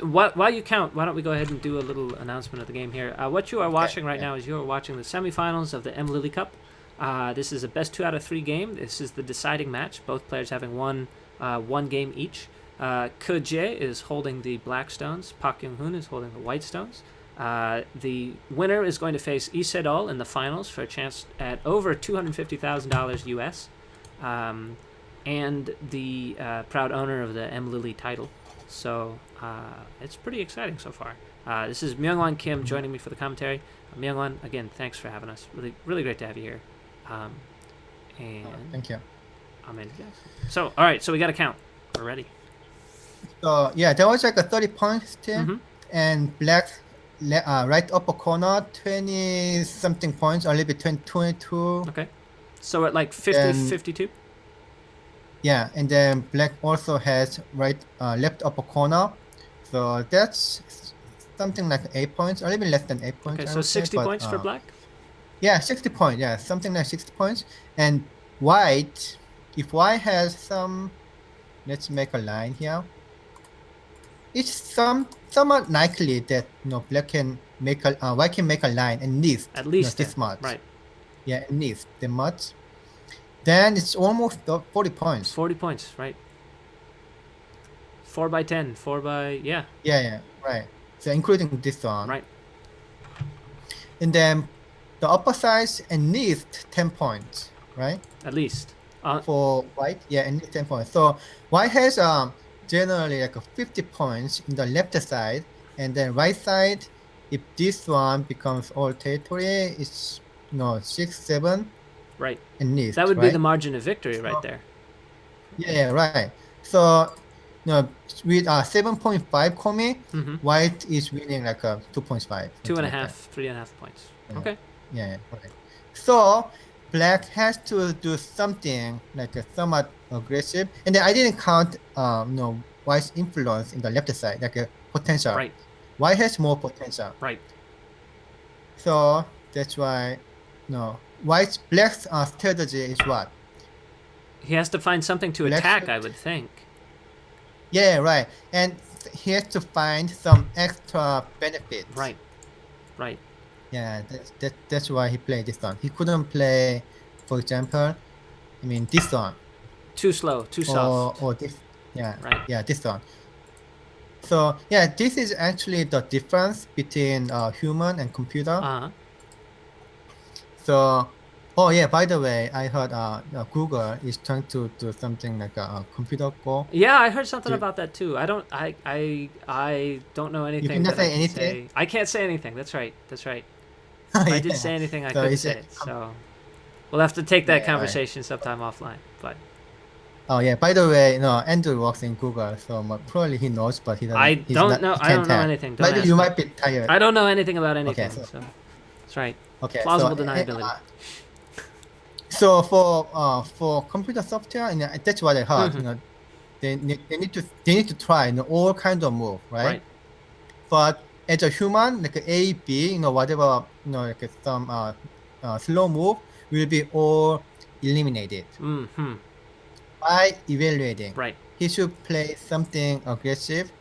[SPEAKER 1] while you count, why don't we go ahead and do a little announcement of the game here? What you are watching right now is you are watching the semifinals of the MLily Cup. This is a best 2 out of 3 game. This is the deciding match. Both players having one game each. Ke Jie is holding the black stones. Park Younghoon is holding the white stones. The winner is going to face Lee Sedol in the finals for a chance at over $250,000 US, and the proud owner of the MLily title. So it's pretty exciting so far. This is Myungwan Kim joining me for the commentary. Myungwan, again, thanks for having us. Really, really great to have you here. And
[SPEAKER 2] thank you.
[SPEAKER 1] So, all right, so we got to count. We're ready.
[SPEAKER 2] So yeah, there was like a 30 points still, and black right upper corner 20 something points, a little bit 22.
[SPEAKER 1] Okay, so at like 50, 52.
[SPEAKER 2] Yeah, and then black also has left upper corner, so that's something like 8 points, a little bit less than 8 points.
[SPEAKER 1] Okay, so 60 points for black.
[SPEAKER 2] Yeah, 60 points. Yeah, something like 60 points. And white, if white has some, let's make a line here. It's somewhat likely that black can make white can make a line at least this much.
[SPEAKER 1] Right.
[SPEAKER 2] Yeah, at least that much. Then it's almost 40 points.
[SPEAKER 1] 40 points, right? 4 by 10, 4 by
[SPEAKER 2] Yeah, right. So including this one.
[SPEAKER 1] Right.
[SPEAKER 2] And then the upper side at least 10 points, right?
[SPEAKER 1] At least.
[SPEAKER 2] For white, yeah, at least 10 points. So white has generally like 50 points in the left side, and then right side, if this one becomes all territory, it's 6, 7.
[SPEAKER 1] Right.
[SPEAKER 2] At least.
[SPEAKER 1] That would be the margin of victory right there.
[SPEAKER 2] Yeah, right. So with 7.5 komi, white is winning like 2.5.
[SPEAKER 1] 2.5, 3.5 points.
[SPEAKER 2] Yeah.
[SPEAKER 1] Okay.
[SPEAKER 2] Yeah, right. So black has to do something like somewhat aggressive, and then I didn't count white's influence in the left side, like a potential.
[SPEAKER 1] Right.
[SPEAKER 2] White has more potential.
[SPEAKER 1] Right.
[SPEAKER 2] So that's why black's strategy is what?
[SPEAKER 1] He has to find something to attack, I would think.
[SPEAKER 2] Yeah, right. And he has to find some extra benefits.
[SPEAKER 1] Right. Right.
[SPEAKER 2] Yeah, that's why he played this one. He couldn't play, for example, this one.
[SPEAKER 1] Too slow, too soft.
[SPEAKER 2] Or this, yeah,
[SPEAKER 1] right.
[SPEAKER 2] Yeah, this one. So yeah, this is actually the difference between human and computer. So, oh yeah, by the way, I heard Google is trying to do something like a computer Go.
[SPEAKER 1] Yeah, I heard something about that too. I don't know anything.
[SPEAKER 2] You cannot say anything?
[SPEAKER 1] I can't say anything. That's right. If I did say anything, I couldn't say it. So we'll have to take that conversation sometime offline. But
[SPEAKER 2] oh yeah, by the way, Andrew works in Google, so probably he knows, but he doesn't.
[SPEAKER 1] I don't know anything.
[SPEAKER 2] Maybe you might be tired.
[SPEAKER 1] I don't know anything about anything.
[SPEAKER 2] Okay,
[SPEAKER 1] so that's right.
[SPEAKER 2] Okay.
[SPEAKER 1] Plausible deniability.
[SPEAKER 2] So for computer software, and that's what I heard. They need to try all kinds of move, right? But as a human, like A, B, whatever, like some slow move will be all eliminated by evaluating.
[SPEAKER 1] Right.
[SPEAKER 2] He should play something aggressive,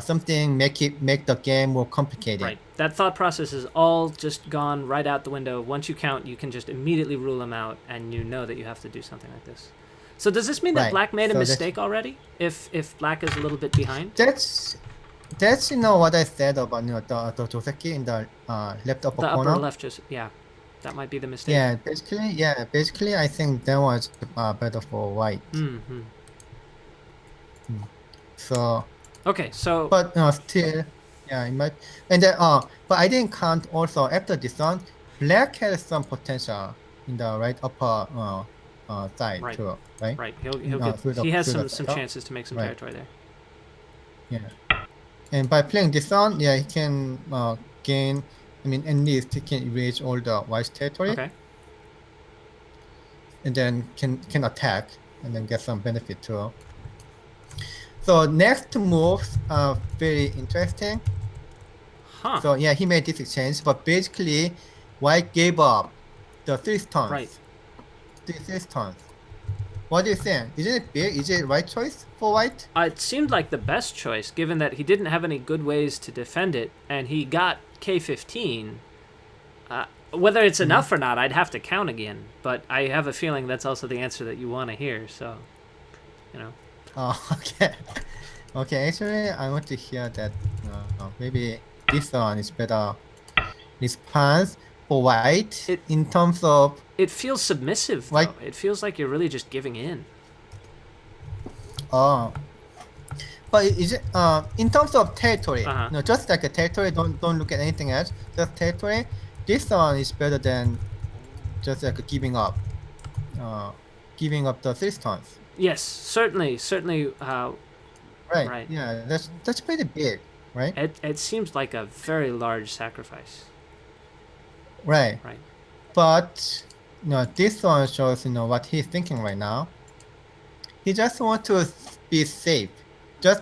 [SPEAKER 2] something make the game more complicated.
[SPEAKER 1] Right. That thought process is all just gone right out the window. Once you count, you can just immediately rule them out, and you know that you have to do something like this. So does this mean that black made a mistake already? If black is a little bit behind?
[SPEAKER 2] That's what I said about the Joseki in the left upper corner.
[SPEAKER 1] The upper left, that might be the mistake.
[SPEAKER 2] Yeah, basically, I think that was better for white. So.
[SPEAKER 1] Okay, so.
[SPEAKER 2] But still, yeah, it might. And then but I didn't count also after this one. Black has some potential in the right upper side too, right?
[SPEAKER 1] Right. He has some chances to make some territory there.
[SPEAKER 2] Yeah. And by playing this one, he can gain. At least he can erase all the white territory.
[SPEAKER 1] Okay.
[SPEAKER 2] And then can attack and then get some benefit too. So next moves are very interesting. So yeah, he made this exchange, but basically, white gave up the 3 stones.
[SPEAKER 1] Right.
[SPEAKER 2] 3 stones. What do you think? Isn't it big? Is it right choice for white?
[SPEAKER 1] It seemed like the best choice, given that he didn't have any good ways to defend it, and he got K15. Whether it's enough or not, I'd have to count again. But I have a feeling that's also the answer that you want to hear. So, you know.
[SPEAKER 2] Oh, okay. Okay, actually, I want to hear that. Maybe this one is better response for white in terms of.
[SPEAKER 1] It feels submissive, though.
[SPEAKER 2] White.
[SPEAKER 1] It feels like you're really just giving in.
[SPEAKER 2] Oh. But is it in terms of territory?
[SPEAKER 1] Uh-huh.
[SPEAKER 2] Just like a territory. Don't look at anything else. Just territory. This one is better than just like giving up. Giving up the 3 stones.
[SPEAKER 1] Yes, certainly.
[SPEAKER 2] Right.
[SPEAKER 1] Right.
[SPEAKER 2] Yeah, that's pretty big, right?
[SPEAKER 1] It seems like a very large sacrifice.
[SPEAKER 2] Right.
[SPEAKER 1] Right.
[SPEAKER 2] But this one shows what he's thinking right now. He just wants to be safe.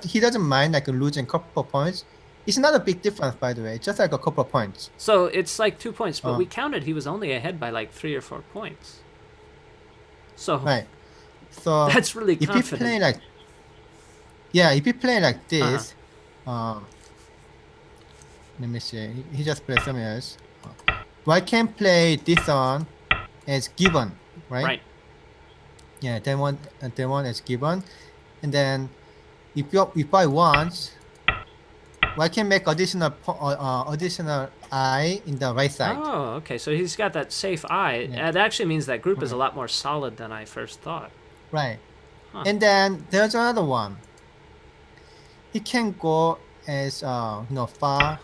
[SPEAKER 2] He doesn't mind like losing a couple of points. It's not a big difference, by the way. Just like a couple of points.
[SPEAKER 1] So it's like 2 points, but we counted he was only ahead by like 3 or 4 points. So
[SPEAKER 2] right. So
[SPEAKER 1] that's really confident.
[SPEAKER 2] If you play like this, let me see. He just played something else. Why can't play this one as given, right?
[SPEAKER 1] Right.
[SPEAKER 2] Yeah, that one is given, and then if I want, why can't make additional eye in the right side?
[SPEAKER 1] Oh, okay. So he's got that safe eye.
[SPEAKER 2] Yeah.
[SPEAKER 1] That actually means that group is a lot more solid than I first thought.
[SPEAKER 2] Right.
[SPEAKER 1] Huh.
[SPEAKER 2] And then there's another one. He can go as far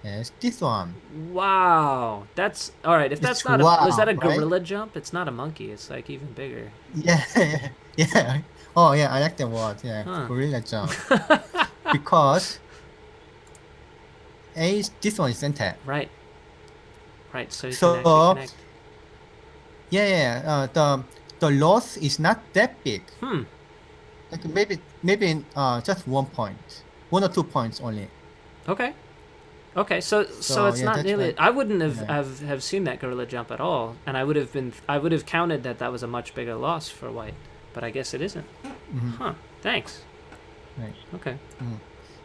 [SPEAKER 2] as this one.
[SPEAKER 1] Wow, that's all right. If that's not was that a gorilla jump? It's not a monkey. It's like even bigger.
[SPEAKER 2] Yeah, yeah. Oh yeah, I like the word. Yeah, gorilla jump. Because this one is center.
[SPEAKER 1] Right. Right. So you can actually connect.
[SPEAKER 2] Yeah. The loss is not that big. Like maybe just 1 point, 1 or 2 points only.
[SPEAKER 1] Okay. Okay, so it's not nearly. I wouldn't have seen that gorilla jump at all, and I would have counted that was a much bigger loss for white, but I guess it isn't. Huh? Thanks.
[SPEAKER 2] Right.
[SPEAKER 1] Okay.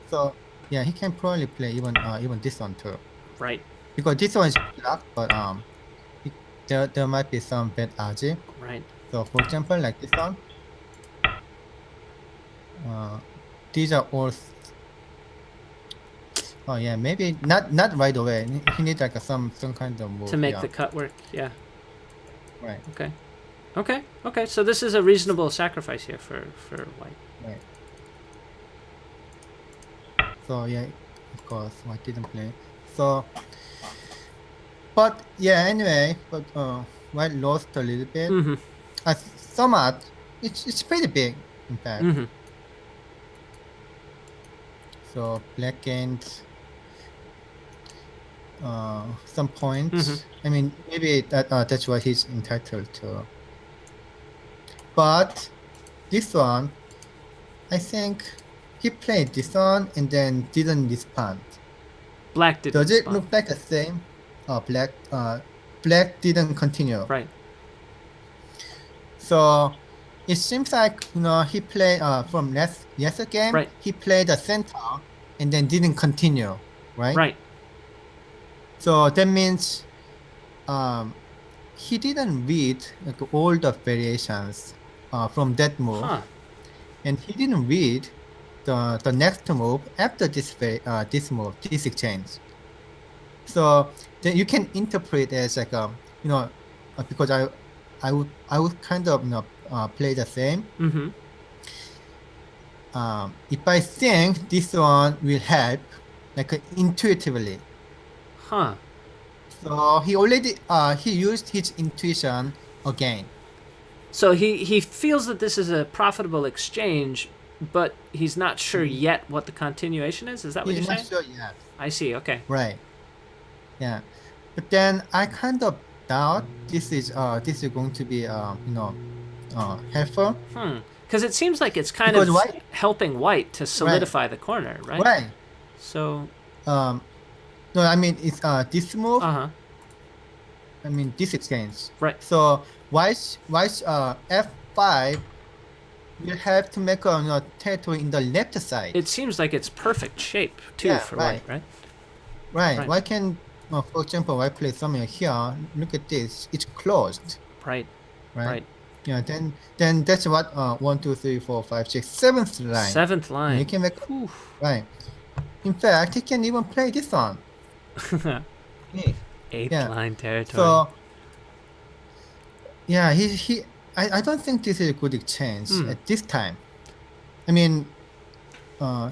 [SPEAKER 2] So yeah, he can probably play even this one too.
[SPEAKER 1] Right.
[SPEAKER 2] Because this one is blocked, but there might be some bad RG.
[SPEAKER 1] Right.
[SPEAKER 2] So for example, like this one. These are all. Oh yeah, maybe not right away. He needs like some kind of move
[SPEAKER 1] to make the cut work. Yeah.
[SPEAKER 2] Right.
[SPEAKER 1] Okay. So this is a reasonable sacrifice here for white.
[SPEAKER 2] Right. So yeah, of course, white didn't play. So, but yeah, anyway, but white lost a little bit. Somewhat, it's pretty big, in fact. So black gained some points. I mean, maybe that's what he's entitled to. But this one, I think he played this one and then didn't respond.
[SPEAKER 1] Black didn't.
[SPEAKER 2] Does it look like the same? Black didn't continue.
[SPEAKER 1] Right.
[SPEAKER 2] So it seems like he played from yesterday game.
[SPEAKER 1] Right.
[SPEAKER 2] He played the center and then didn't continue, right?
[SPEAKER 1] Right.
[SPEAKER 2] So that means he didn't read like all the variations from that move, and he didn't read the next move after this move, this exchange. So then you can interpret it as like because I would kind of play the same. If I think this one will help, like intuitively. So he already he used his intuition again.
[SPEAKER 1] So he feels that this is a profitable exchange, but he's not sure yet what the continuation is. Is that what you're saying?
[SPEAKER 2] He's not sure yet.
[SPEAKER 1] I see. Okay.
[SPEAKER 2] Right. Yeah, but then I kind of doubt this is going to be helpful.
[SPEAKER 1] Because it seems like it's kind of helping white to solidify the corner, right?
[SPEAKER 2] Right.
[SPEAKER 1] So.
[SPEAKER 2] No, I mean it's this move.
[SPEAKER 1] I
[SPEAKER 2] mean this exchange.
[SPEAKER 1] Right.
[SPEAKER 2] So white's F5 you have to make a territory in the left side.
[SPEAKER 1] It seems like it's perfect shape too
[SPEAKER 2] Yeah,
[SPEAKER 1] for
[SPEAKER 2] right.
[SPEAKER 1] white, right?
[SPEAKER 2] Right.
[SPEAKER 1] Right.
[SPEAKER 2] Why can, for example, I play somewhere here? Look at this. It's closed.
[SPEAKER 1] Right.
[SPEAKER 2] Right.
[SPEAKER 1] Right.
[SPEAKER 2] Yeah. Then that's what 1, 2, 3, 4, 5, 6, 7th line.
[SPEAKER 1] Seventh line.
[SPEAKER 2] You can make
[SPEAKER 1] Whew.
[SPEAKER 2] right. In fact, he can even play this one. Yeah.
[SPEAKER 1] Eighth
[SPEAKER 2] Yeah.
[SPEAKER 1] line territory.
[SPEAKER 2] So yeah, I don't think this is a good exchange at this time. I mean,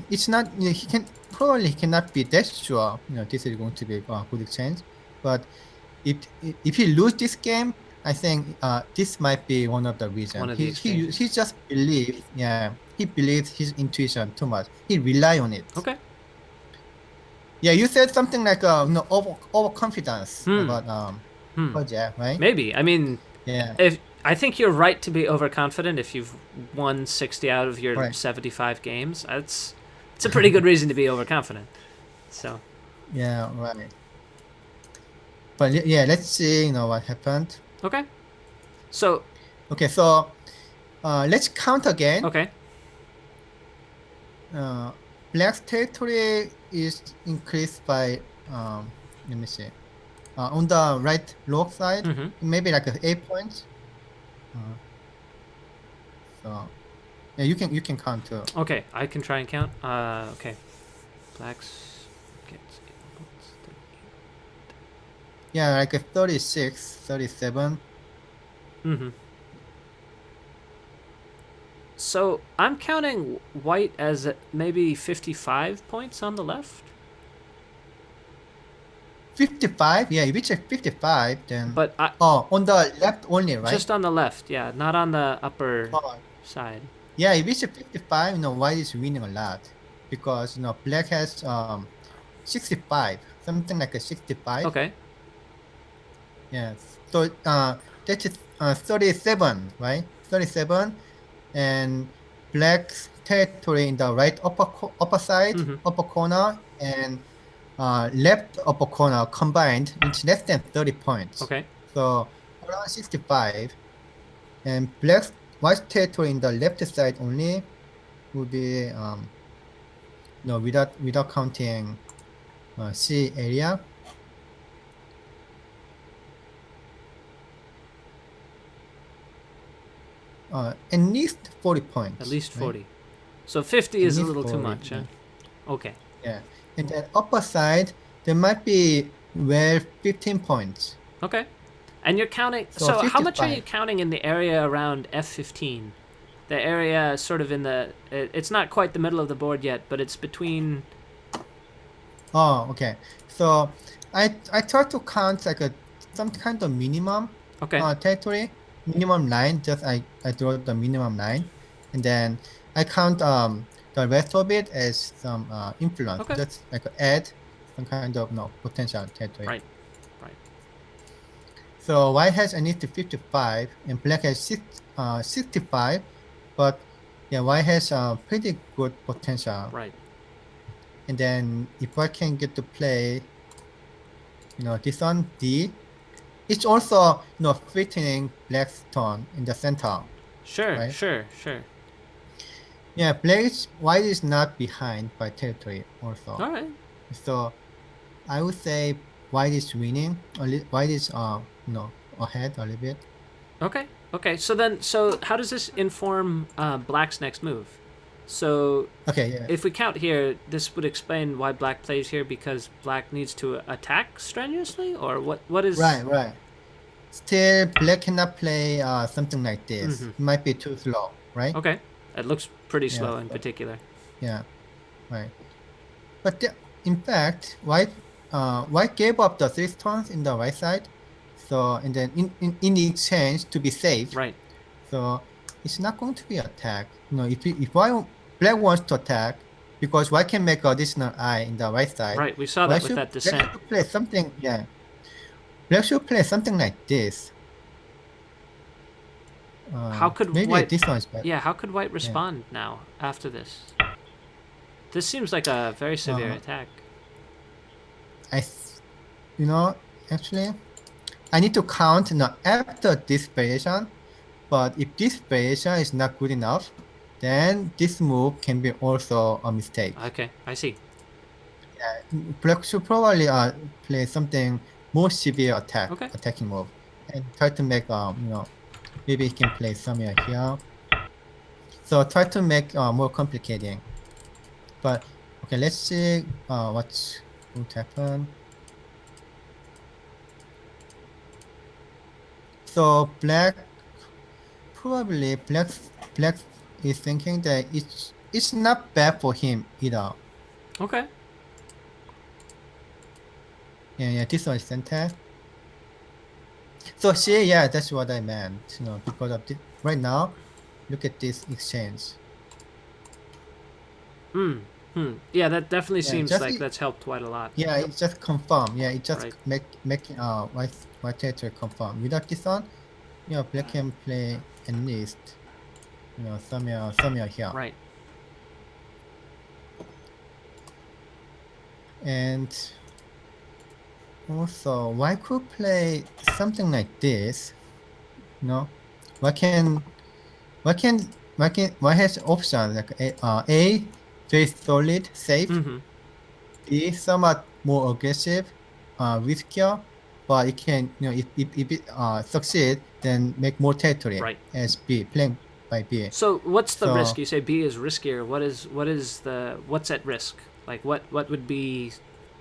[SPEAKER 2] it's not. He cannot be that sure. This is going to be a good exchange. But if he lose this game, I think this might be one of the reasons.
[SPEAKER 1] One of the exchanges.
[SPEAKER 2] He just believes. Yeah, he believes his intuition too much. He rely on it.
[SPEAKER 1] Okay.
[SPEAKER 2] Yeah, you said something like overconfidence about Ke Jie, right?
[SPEAKER 1] Maybe. I mean,
[SPEAKER 2] Yeah.
[SPEAKER 1] if I think you're right to be overconfident if you've won 60 out of your
[SPEAKER 2] Right.
[SPEAKER 1] 75 games. It's a pretty good reason to be overconfident. So.
[SPEAKER 2] Yeah, right. But yeah, let's see, what happened.
[SPEAKER 1] Okay. So.
[SPEAKER 2] Okay, so let's count again.
[SPEAKER 1] Okay.
[SPEAKER 2] Black's territory is increased by, let me see, on the right log side, maybe like 8 points. So yeah, you can count too.
[SPEAKER 1] Okay, I can try and count. Okay. Blacks gets
[SPEAKER 2] Yeah, like a 36, 37.
[SPEAKER 1] So I'm counting white as maybe 55 points on the left.
[SPEAKER 2] 55? Yeah, if you check 55, then.
[SPEAKER 1] But
[SPEAKER 2] on the left only, right?
[SPEAKER 1] Just on the left, yeah, not on the upper side.
[SPEAKER 2] Yeah, if you check 55, white is winning a lot because black has 65, something like a 65.
[SPEAKER 1] Okay.
[SPEAKER 2] Yes. So that is 37, right? 37, and black's territory in the right upper side, upper corner, and left upper corner combined, it's less than 30 points.
[SPEAKER 1] Okay.
[SPEAKER 2] So around 65, and white's territory in the left side only would be without counting C area. At least 40 points.
[SPEAKER 1] At least 40.
[SPEAKER 2] Right?
[SPEAKER 1] So 50 is a little 40, too much,
[SPEAKER 2] yeah.
[SPEAKER 1] Huh? Okay.
[SPEAKER 2] Yeah. And then upper side, there might be 15 points.
[SPEAKER 1] Okay. And you're counting... So how much are you counting in the area around F15? The area sort of in the... It's not quite the middle of the board yet, but it's between...
[SPEAKER 2] Oh, okay. So I try to count like some kind of minimum territory. Minimum line, just I draw the minimum line, and then I count the rest of it as some influence.
[SPEAKER 1] Okay.
[SPEAKER 2] Just like add some kind of potential territory.
[SPEAKER 1] Right.
[SPEAKER 2] So white has at least 55 and black has 65, but yeah, white has pretty good potential.
[SPEAKER 1] Right.
[SPEAKER 2] And then if I can get to play, this one D. It's also threatening black's turn in the center.
[SPEAKER 1] Sure,
[SPEAKER 2] right?
[SPEAKER 1] sure.
[SPEAKER 2] Yeah, white is not behind by territory also.
[SPEAKER 1] All right.
[SPEAKER 2] So I would say white is winning. White is ahead a little bit.
[SPEAKER 1] Okay. So how does this inform black's next move? So if we count here, this would explain why black plays here, because black needs to attack strenuously, or what is...
[SPEAKER 2] Right. Still, black cannot play something like this. It might be too slow, right?
[SPEAKER 1] Okay. It looks pretty slow in particular.
[SPEAKER 2] Yeah, right. But in fact, white gave up the 3 stones in the right side. So, and then in exchange to be safe.
[SPEAKER 1] Right.
[SPEAKER 2] So it's not going to be attack. If black wants to attack, because white can make additional eye in the right side.
[SPEAKER 1] Right, we saw that with that descent.
[SPEAKER 2] Black should play something, Black should play something like this.
[SPEAKER 1] How could
[SPEAKER 2] maybe
[SPEAKER 1] white...
[SPEAKER 2] this one is better.
[SPEAKER 1] Yeah, how could white respond now after this? This seems like a very severe attack.
[SPEAKER 2] Actually, I need to count after this variation. But if this variation is not good enough, then this move can be also a mistake.
[SPEAKER 1] Okay, I see.
[SPEAKER 2] Black should probably play something more severe
[SPEAKER 1] Okay.
[SPEAKER 2] attacking move, and try to make maybe he can play somewhere here. So try to make more complicating. But okay, let's see what's going to happen. So black is thinking that it's not bad for him either.
[SPEAKER 1] Okay.
[SPEAKER 2] Yeah, this one is center. So see, yeah, that's what I meant. Because of right now, look at this exchange.
[SPEAKER 1] Yeah, that definitely seems
[SPEAKER 2] just
[SPEAKER 1] like that's helped White a lot.
[SPEAKER 2] Yeah, it just confirm. Yeah, it just
[SPEAKER 1] Right.
[SPEAKER 2] making white territory confirm. Without this one, black can play at least somewhere here.
[SPEAKER 1] Right.
[SPEAKER 2] And also, why could play something like this? Why has option like A very solid, safe, B somewhat more aggressive, riskier, but it can if it succeed, then make more territory
[SPEAKER 1] Right.
[SPEAKER 2] as B playing by B.
[SPEAKER 1] So what's the
[SPEAKER 2] So-
[SPEAKER 1] risk? You say B is riskier. What's at risk? Like what would be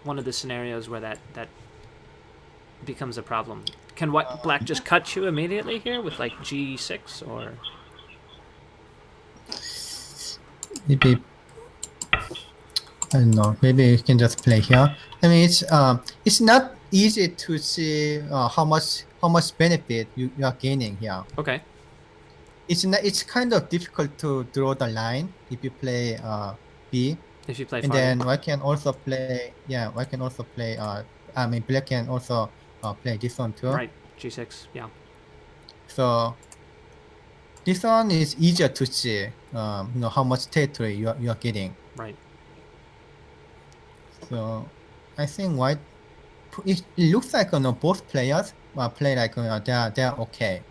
[SPEAKER 1] one of the scenarios where that becomes a problem? Can black just cut you immediately here with like G6 or?
[SPEAKER 2] Maybe I don't know. Maybe you can just play here. I mean, it's not easy to see how much benefit you are gaining here.
[SPEAKER 1] Okay.
[SPEAKER 2] It's kind of difficult to draw the line if you play B.
[SPEAKER 1] If you play
[SPEAKER 2] And
[SPEAKER 1] farther.
[SPEAKER 2] then I can also play. Yeah, I can also play. I mean, black can also play this one too.
[SPEAKER 1] Right. G6. Yeah.
[SPEAKER 2] So this one is easier to see. How much territory you are getting.
[SPEAKER 1] Right.
[SPEAKER 2] So I think white. It looks like both players play like they're okay.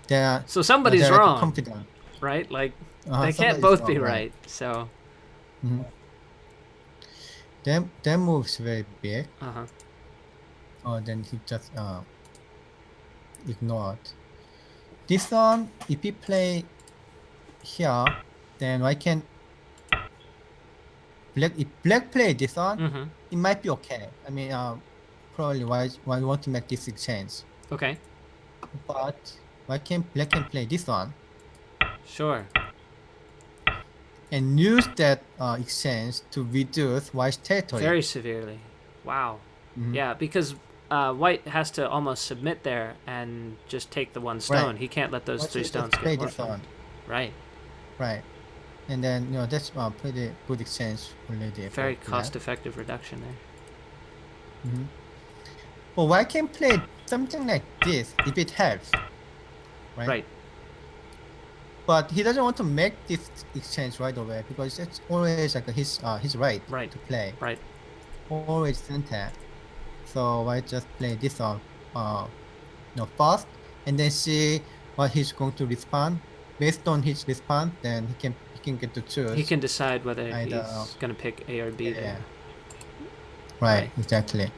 [SPEAKER 2] They're
[SPEAKER 1] So somebody's
[SPEAKER 2] they're, like,
[SPEAKER 1] wrong,
[SPEAKER 2] confident.
[SPEAKER 1] right? Like they
[SPEAKER 2] Somebody's
[SPEAKER 1] can't both be
[SPEAKER 2] wrong,
[SPEAKER 1] right. So.
[SPEAKER 2] Their move's very big. Then he just ignored. This one, if he play here, then I can if black play this one, it might be okay. I mean, probably why want to make this exchange.
[SPEAKER 1] Okay.
[SPEAKER 2] But black can play this one
[SPEAKER 1] Sure.
[SPEAKER 2] and use that exchange to reduce white's territory.
[SPEAKER 1] Very severely. Wow. Yeah, because white has to almost submit there and just take the one stone.
[SPEAKER 2] Right.
[SPEAKER 1] He can't let those
[SPEAKER 2] White
[SPEAKER 1] three
[SPEAKER 2] should
[SPEAKER 1] stones
[SPEAKER 2] just play
[SPEAKER 1] get
[SPEAKER 2] this
[SPEAKER 1] orphaned.
[SPEAKER 2] one.
[SPEAKER 1] Right.
[SPEAKER 2] And then that's pretty good exchange already.
[SPEAKER 1] Very
[SPEAKER 2] for black.
[SPEAKER 1] cost-effective reduction there.
[SPEAKER 2] But white can play something like this if it helps. Right. But he doesn't want to make this exchange right away because it's always like his right to play.
[SPEAKER 1] Right.
[SPEAKER 2] Always center. So I just play this one first and then see what he's going to respond. Based on his response, then he can get to choose.
[SPEAKER 1] He can decide whether
[SPEAKER 2] Either,
[SPEAKER 1] he's going to pick A or B there.
[SPEAKER 2] Right, exactly.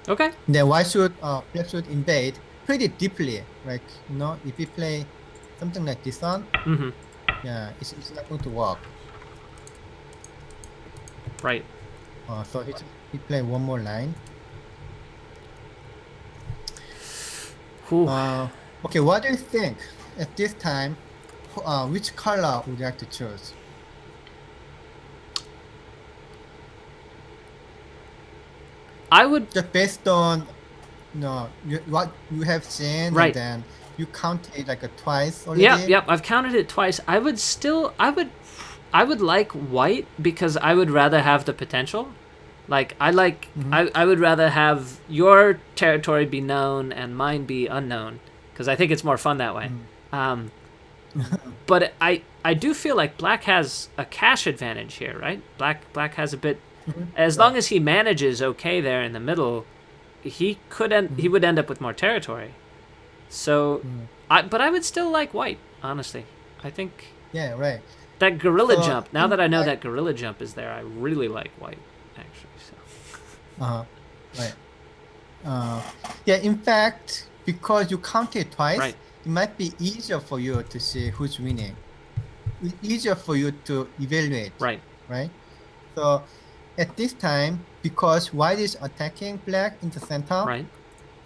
[SPEAKER 1] Okay.
[SPEAKER 2] Then why should black should invade pretty deeply? Like if you play something like this one, yeah, it's not going to work.
[SPEAKER 1] Right.
[SPEAKER 2] So he play one more line. Okay, what do you think at this time? Which color would you like to choose?
[SPEAKER 1] I would
[SPEAKER 2] just based on what you have seen,
[SPEAKER 1] right.
[SPEAKER 2] And then you count it like twice already.
[SPEAKER 1] Yep. I've counted it twice. I would like white because I would rather have the potential. Like I would rather have your territory be known and mine be unknown because I think it's more fun that way. But I do feel like black has a cash advantage here, right? Black has a bit. As long as he manages okay there in the middle, he would end up with more territory. So, but I would still like white, honestly. I think
[SPEAKER 2] Yeah, right.
[SPEAKER 1] That gorilla
[SPEAKER 2] So,
[SPEAKER 1] jump. Now
[SPEAKER 2] in
[SPEAKER 1] that I know
[SPEAKER 2] fact,
[SPEAKER 1] that gorilla jump is there, I really like white, actually. So.
[SPEAKER 2] uh, right. Yeah, in fact, because you counted twice,
[SPEAKER 1] Right,
[SPEAKER 2] it might be easier for you to see who's winning. Easier for you to evaluate,
[SPEAKER 1] right,
[SPEAKER 2] right? So at this time, because white is attacking black in the center,
[SPEAKER 1] right.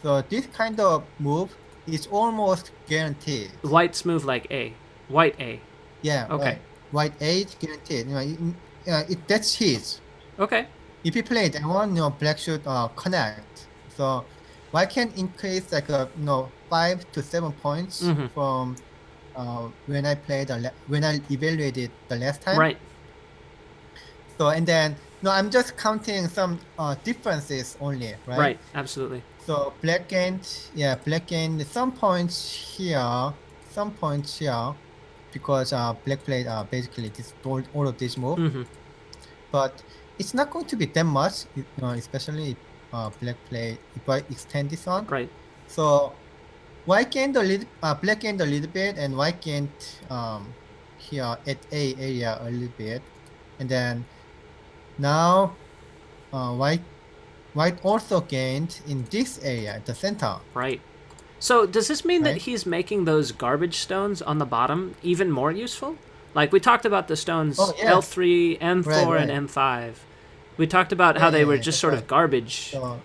[SPEAKER 2] so this kind of move is almost guaranteed.
[SPEAKER 1] White's move like A. White A.
[SPEAKER 2] Yeah,
[SPEAKER 1] Okay.
[SPEAKER 2] right. White age guaranteed. That's his.
[SPEAKER 1] Okay.
[SPEAKER 2] If you play that one, black should connect. So white can increase like 5 to 7 points
[SPEAKER 1] Mm-hmm.
[SPEAKER 2] from when I played when I evaluated the last time.
[SPEAKER 1] Right,
[SPEAKER 2] So and then no, I'm just counting some differences only, right?
[SPEAKER 1] right. Absolutely.
[SPEAKER 2] So black gained some points here, because black played basically this all of this move,
[SPEAKER 1] Mm-hmm.
[SPEAKER 2] but it's not going to be that much, especially if if I extend this on.
[SPEAKER 1] Right.
[SPEAKER 2] So black gained a little bit, and white gained here at A area a little bit, and then now white also gained in this area at the center,
[SPEAKER 1] Right. So does this mean that
[SPEAKER 2] right?
[SPEAKER 1] he's making those garbage stones on the bottom even more useful? Like we talked about the stones
[SPEAKER 2] Oh yeah,
[SPEAKER 1] L3,
[SPEAKER 2] right,
[SPEAKER 1] M4, and
[SPEAKER 2] right.
[SPEAKER 1] M5. We talked about how
[SPEAKER 2] Yeah,
[SPEAKER 1] they
[SPEAKER 2] yeah,
[SPEAKER 1] were
[SPEAKER 2] yeah,
[SPEAKER 1] just
[SPEAKER 2] that's
[SPEAKER 1] sort of
[SPEAKER 2] right.
[SPEAKER 1] garbage,
[SPEAKER 2] So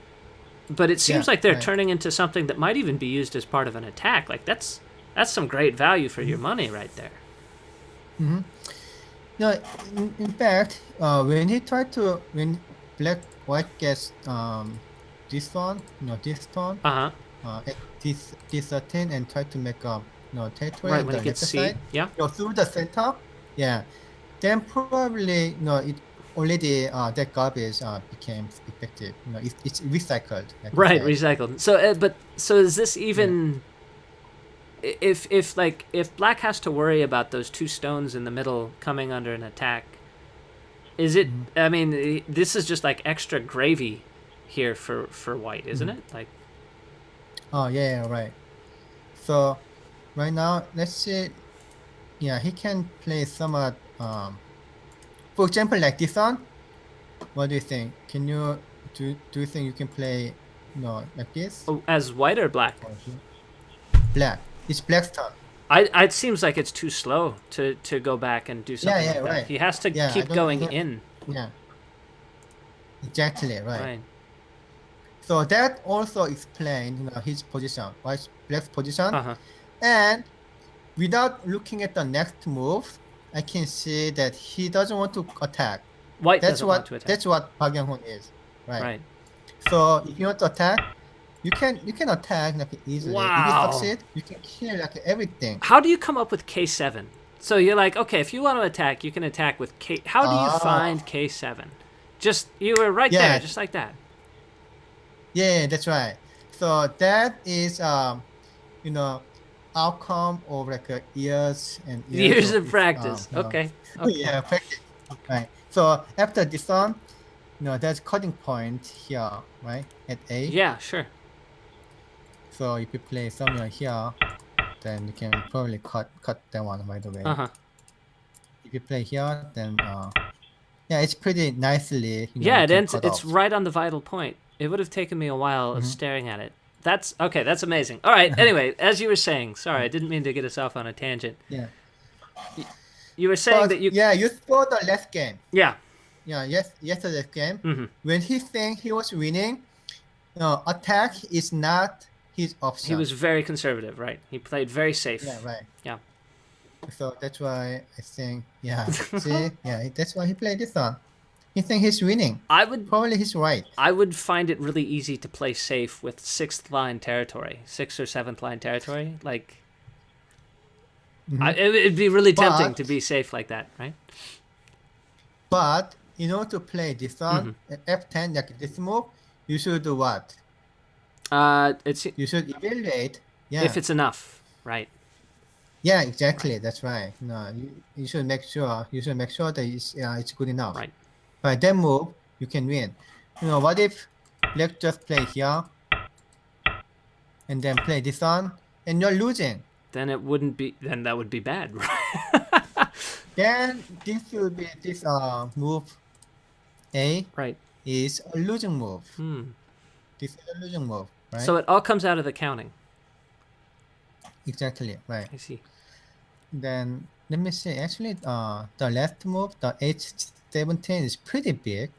[SPEAKER 1] but it seems
[SPEAKER 2] yeah,
[SPEAKER 1] like they're
[SPEAKER 2] right.
[SPEAKER 1] turning into something that might even be used as part of an attack. Like that's some great value for your money right there.
[SPEAKER 2] Mm-hmm. No, in fact, when black white gets this one, this one,
[SPEAKER 1] Uh-huh.
[SPEAKER 2] at this certain, and try to make a territory
[SPEAKER 1] Right,
[SPEAKER 2] on
[SPEAKER 1] when
[SPEAKER 2] the
[SPEAKER 1] it gets
[SPEAKER 2] left
[SPEAKER 1] C.
[SPEAKER 2] side,
[SPEAKER 1] Yeah.
[SPEAKER 2] through the center, yeah, then probably it already that garbage became effective. It's recycled, like you
[SPEAKER 1] Right,
[SPEAKER 2] said.
[SPEAKER 1] recycled. So but so is this
[SPEAKER 2] Yeah.
[SPEAKER 1] even if black has to worry about those two stones in the middle coming under an attack, is it?
[SPEAKER 2] Mm-hmm.
[SPEAKER 1] I mean, this is just like extra gravy here for white, isn't
[SPEAKER 2] Mm-hmm.
[SPEAKER 1] it? Like,
[SPEAKER 2] Oh yeah, right. So right now, let's see. Yeah, he can play somewhat. For example, like this one. What do you think? Do you think you can play like this?
[SPEAKER 1] oh, as white or black?
[SPEAKER 2] Or black. It's black's turn.
[SPEAKER 1] It seems like it's too slow to go back and do
[SPEAKER 2] Yeah,
[SPEAKER 1] something
[SPEAKER 2] yeah,
[SPEAKER 1] like that.
[SPEAKER 2] right.
[SPEAKER 1] He has to
[SPEAKER 2] Yeah,
[SPEAKER 1] keep going
[SPEAKER 2] I don't.
[SPEAKER 1] in.
[SPEAKER 2] Yeah, exactly right.
[SPEAKER 1] Right.
[SPEAKER 2] So that also explains his position, right? Black's position,
[SPEAKER 1] Uh huh.
[SPEAKER 2] and without looking at the next move, I can see that he doesn't want to attack.
[SPEAKER 1] White
[SPEAKER 2] That's
[SPEAKER 1] doesn't want
[SPEAKER 2] what
[SPEAKER 1] to attack.
[SPEAKER 2] that's what Park Younghoon is, right?
[SPEAKER 1] Right.
[SPEAKER 2] So if you want to attack, you can attack like easily. If you
[SPEAKER 1] Wow.
[SPEAKER 2] succeed, you can kill like everything.
[SPEAKER 1] How do you come up with K7? So you're like, okay, if you want to attack, you can attack with K. How do you find K7? Just you were right
[SPEAKER 2] Yeah,
[SPEAKER 1] there, just like that.
[SPEAKER 2] yeah, that's right. So that is you know, outcome of like years and years
[SPEAKER 1] Years
[SPEAKER 2] of
[SPEAKER 1] of practice. Okay. Okay.
[SPEAKER 2] yeah, practice. Right. So after this one, there's cutting point here, right? At A.
[SPEAKER 1] Yeah. Sure.
[SPEAKER 2] So if you play somewhere here, then you can probably cut that one right away.
[SPEAKER 1] Uh huh.
[SPEAKER 2] If you play here, then yeah, it's pretty nicely,
[SPEAKER 1] Yeah.
[SPEAKER 2] you
[SPEAKER 1] It
[SPEAKER 2] can
[SPEAKER 1] ends.
[SPEAKER 2] cut
[SPEAKER 1] It's
[SPEAKER 2] off.
[SPEAKER 1] right on the vital point. It would have taken me a while of
[SPEAKER 2] Mhm.
[SPEAKER 1] staring at it. That's okay. That's amazing. All right. Anyway, as you were saying, sorry, I didn't mean to get us off on a tangent.
[SPEAKER 2] Yeah.
[SPEAKER 1] You were saying
[SPEAKER 2] But
[SPEAKER 1] that you.
[SPEAKER 2] yeah, you saw the last game.
[SPEAKER 1] Yeah.
[SPEAKER 2] Yeah, yesterday's game.
[SPEAKER 1] Mm-hmm.
[SPEAKER 2] When he think he was winning, attack is not his option.
[SPEAKER 1] He was very conservative, right? He played very safe.
[SPEAKER 2] Yeah, right.
[SPEAKER 1] Yeah.
[SPEAKER 2] So that's why I think, yeah, see, yeah, that's why he played this one. He think he's winning. Probably he's right.
[SPEAKER 1] I would find it really easy to play safe with sixth line territory, sixth or seventh line territory. Like, it'd be really tempting to be safe like that, right?
[SPEAKER 2] But in order to play this one, F10, like this move, you should do what? You should evaluate. Yeah.
[SPEAKER 1] If it's enough, right?
[SPEAKER 2] Yeah, exactly. That's right. No, you should make sure. You should make sure that it's good enough.
[SPEAKER 1] Right.
[SPEAKER 2] By that move, you can win. What if black just play here and then play this one, and you're losing?
[SPEAKER 1] Then it wouldn't be. Then that would be bad, right?
[SPEAKER 2] Then this will be this move A
[SPEAKER 1] Right.
[SPEAKER 2] is a losing move.
[SPEAKER 1] Hmm.
[SPEAKER 2] This is a losing move, right?
[SPEAKER 1] So it all comes out of the counting.
[SPEAKER 2] Exactly, right.
[SPEAKER 1] I see.
[SPEAKER 2] Then let me see. Actually, the last move, the H17 is pretty big.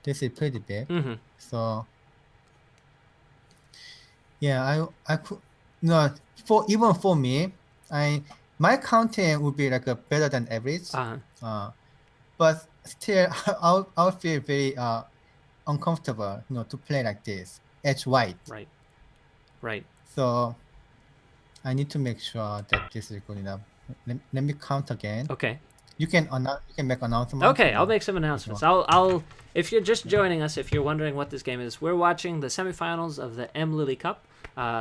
[SPEAKER 2] This is pretty big.
[SPEAKER 1] Mm-hmm.
[SPEAKER 2] So yeah, I could no for even for me, my counting would be like a better than average.
[SPEAKER 1] Uh-huh.
[SPEAKER 2] But still, I'll feel very uncomfortable, to play like this edge white.
[SPEAKER 1] Right. Right.
[SPEAKER 2] So I need to make sure that this is good enough. Let me count again.
[SPEAKER 1] Okay.
[SPEAKER 2] You can make announcements.
[SPEAKER 1] Okay, I'll make some
[SPEAKER 2] if you
[SPEAKER 1] announcements.
[SPEAKER 2] want.
[SPEAKER 1] I'll if you're just joining us, if you're wondering what this game is, we're watching the semifinals of the MLily Cup,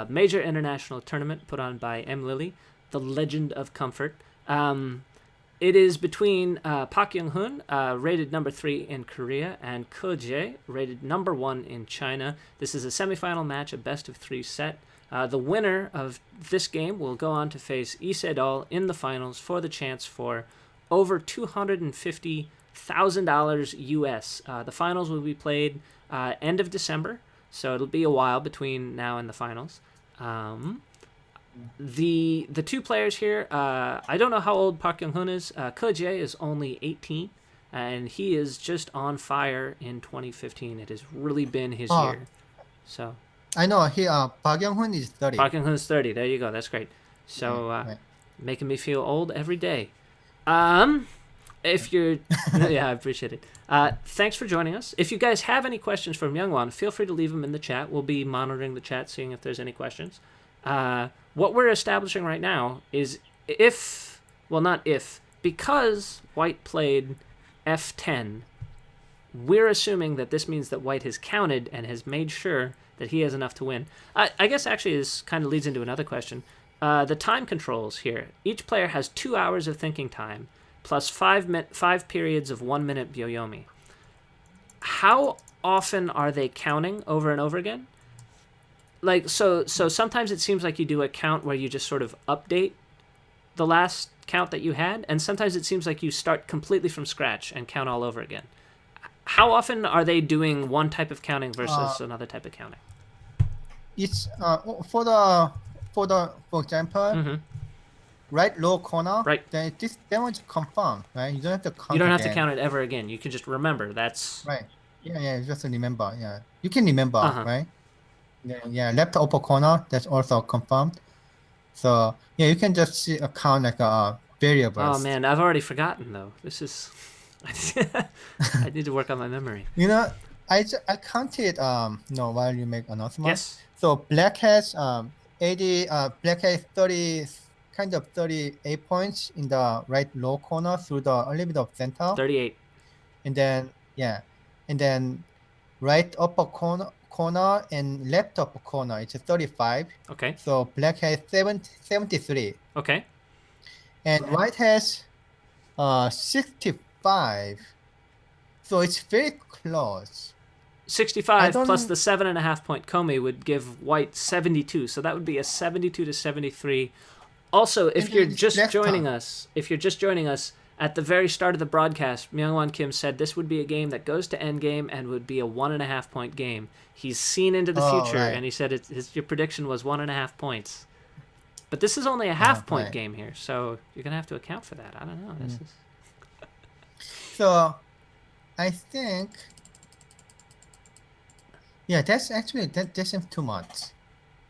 [SPEAKER 1] major international tournament put on by MLily, the Legend of Comfort. It is between Park Younghoon, rated number 3 in Korea, and Ke Jie, rated number 1 in China. This is a semifinal match, a best-of-3 set. The winner of this game will go on to face Lee Sedol in the finals for the chance for over $250,000 US. The finals will be played end of December, so it'll be a while between now and the finals. The two players here, I don't know how old Park Young-hoon is. Ke Jie is only 18, and he is just on fire in 2015. It has really been his year. So
[SPEAKER 2] I know Park Young-hoon is 30.
[SPEAKER 1] Park Young-hoon is 30. There you go. That's great. So
[SPEAKER 2] right.
[SPEAKER 1] making me feel old every day. If you're, yeah, I appreciate it. Thanks for joining us. If you guys have any questions for Myungwan, feel free to leave them in the chat. We'll be monitoring the chat, seeing if there's any questions. What we're establishing right now is because White played F10, we're assuming that this means that White has counted and has made sure that he has enough to win. I guess actually this kind of leads into another question. The time controls here. Each player has 2 hours of thinking time, plus 5 periods of 1 minute byoyomi. How often are they counting over and over again? Like, so sometimes it seems like you do a count where you just sort of update the last count that you had, and sometimes it seems like you start completely from scratch and count all over again. How often are they doing one type of counting versus another type of counting?
[SPEAKER 2] It's for example, right low corner.
[SPEAKER 1] Right.
[SPEAKER 2] Then this damage confirmed, right? You don't have to count.
[SPEAKER 1] You don't have to count it ever again. You can just remember. That's
[SPEAKER 2] right. Yeah. Just remember. Yeah, you can remember, right? Yeah, left upper corner. That's also confirmed. So yeah, you can just count like variables.
[SPEAKER 1] Oh man, I've already forgotten though. This is. I need to work on my memory.
[SPEAKER 2] I counted while you make announcement.
[SPEAKER 1] Yes.
[SPEAKER 2] So black has 80 black has 30 kind of 38 points in the right low corner through the a little bit of center.
[SPEAKER 1] 38.
[SPEAKER 2] And then right upper corner and left upper corner it's 35.
[SPEAKER 1] Okay.
[SPEAKER 2] So black has 73.
[SPEAKER 1] Okay.
[SPEAKER 2] And white has 65. So it's very close.
[SPEAKER 1] 65 plus the 7.5 point Comey would give White 72. So that would be a 72 to 73. Also, if you're just joining us, at the very start of the broadcast, Myungwan Kim said this would be a game that goes to Endgame and would be a 1.5 point game. He's seen into the future, right. And he said your prediction was 1.5 points. But this is only a half-point game here, so you're going to have to account for that. I don't know. This is...
[SPEAKER 2] So, I think... Yeah, that's actually... That's too much.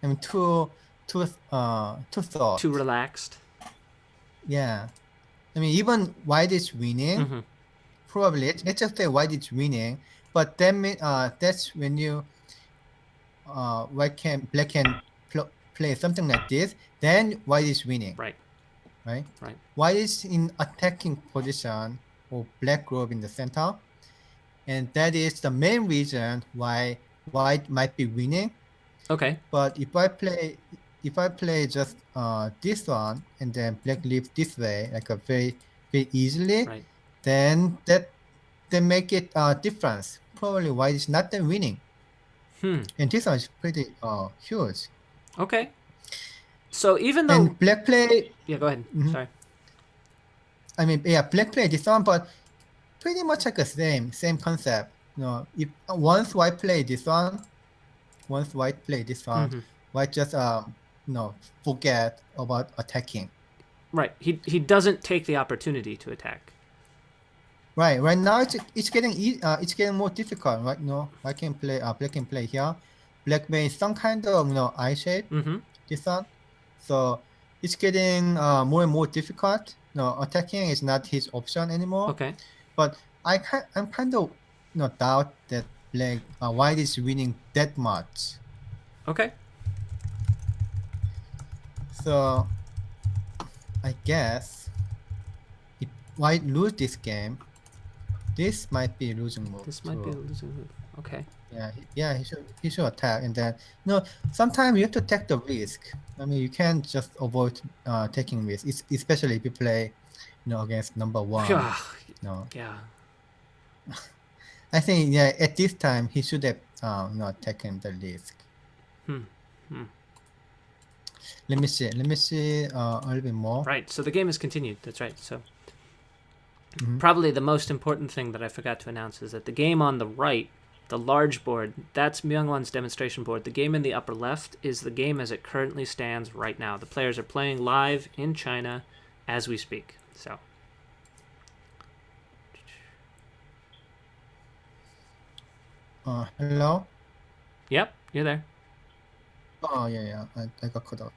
[SPEAKER 2] I mean, too thought.
[SPEAKER 1] Too relaxed.
[SPEAKER 2] Yeah. I mean, even White is winning. Probably, let's just say White is winning. But then that's when you... black can play something like this, then White is winning.
[SPEAKER 1] Right.
[SPEAKER 2] White is in attacking position or black group in the center, and that is the main reason why White might be winning.
[SPEAKER 1] Okay.
[SPEAKER 2] But if I play just this one and then black leaves this way like a very very easily,
[SPEAKER 1] right.
[SPEAKER 2] Then make it difference. Probably White is not then winning. And this one is pretty huge.
[SPEAKER 1] Okay. So even though...
[SPEAKER 2] And black play...
[SPEAKER 1] Yeah, go ahead. Sorry.
[SPEAKER 2] I mean, yeah, black play this one, but pretty much like the same concept. If once white play this one, white just forget about attacking.
[SPEAKER 1] Right. He doesn't take the opportunity to attack.
[SPEAKER 2] Right. Right now it's getting more difficult. Right. White can play. Black can play here. Black made some kind of eye shape.
[SPEAKER 1] Mm-hmm.
[SPEAKER 2] This one, so it's getting more and more difficult. Attacking is not his option anymore.
[SPEAKER 1] Okay.
[SPEAKER 2] But I'm kind of doubt that black white is winning that much.
[SPEAKER 1] Okay.
[SPEAKER 2] So I guess if white lose this game, this might be a losing move.
[SPEAKER 1] This might be a losing move. Okay.
[SPEAKER 2] Yeah, he should attack, and then sometimes you have to take the risk. I mean, you can't just avoid taking risk, especially if you play, against number one.
[SPEAKER 1] Yeah.
[SPEAKER 2] I think at this time he should have taken the risk. Let me see a little bit more.
[SPEAKER 1] Right. So the game is continued. That's right. So probably the most important thing that I forgot to announce is that the game on the right, the large board, that's Myungwan's demonstration board. The game in the upper left is the game as it currently stands right now. The players are playing live in China as we speak. So.
[SPEAKER 2] Hello?
[SPEAKER 1] Yep, you're there.
[SPEAKER 2] Oh, yeah. I got cut off.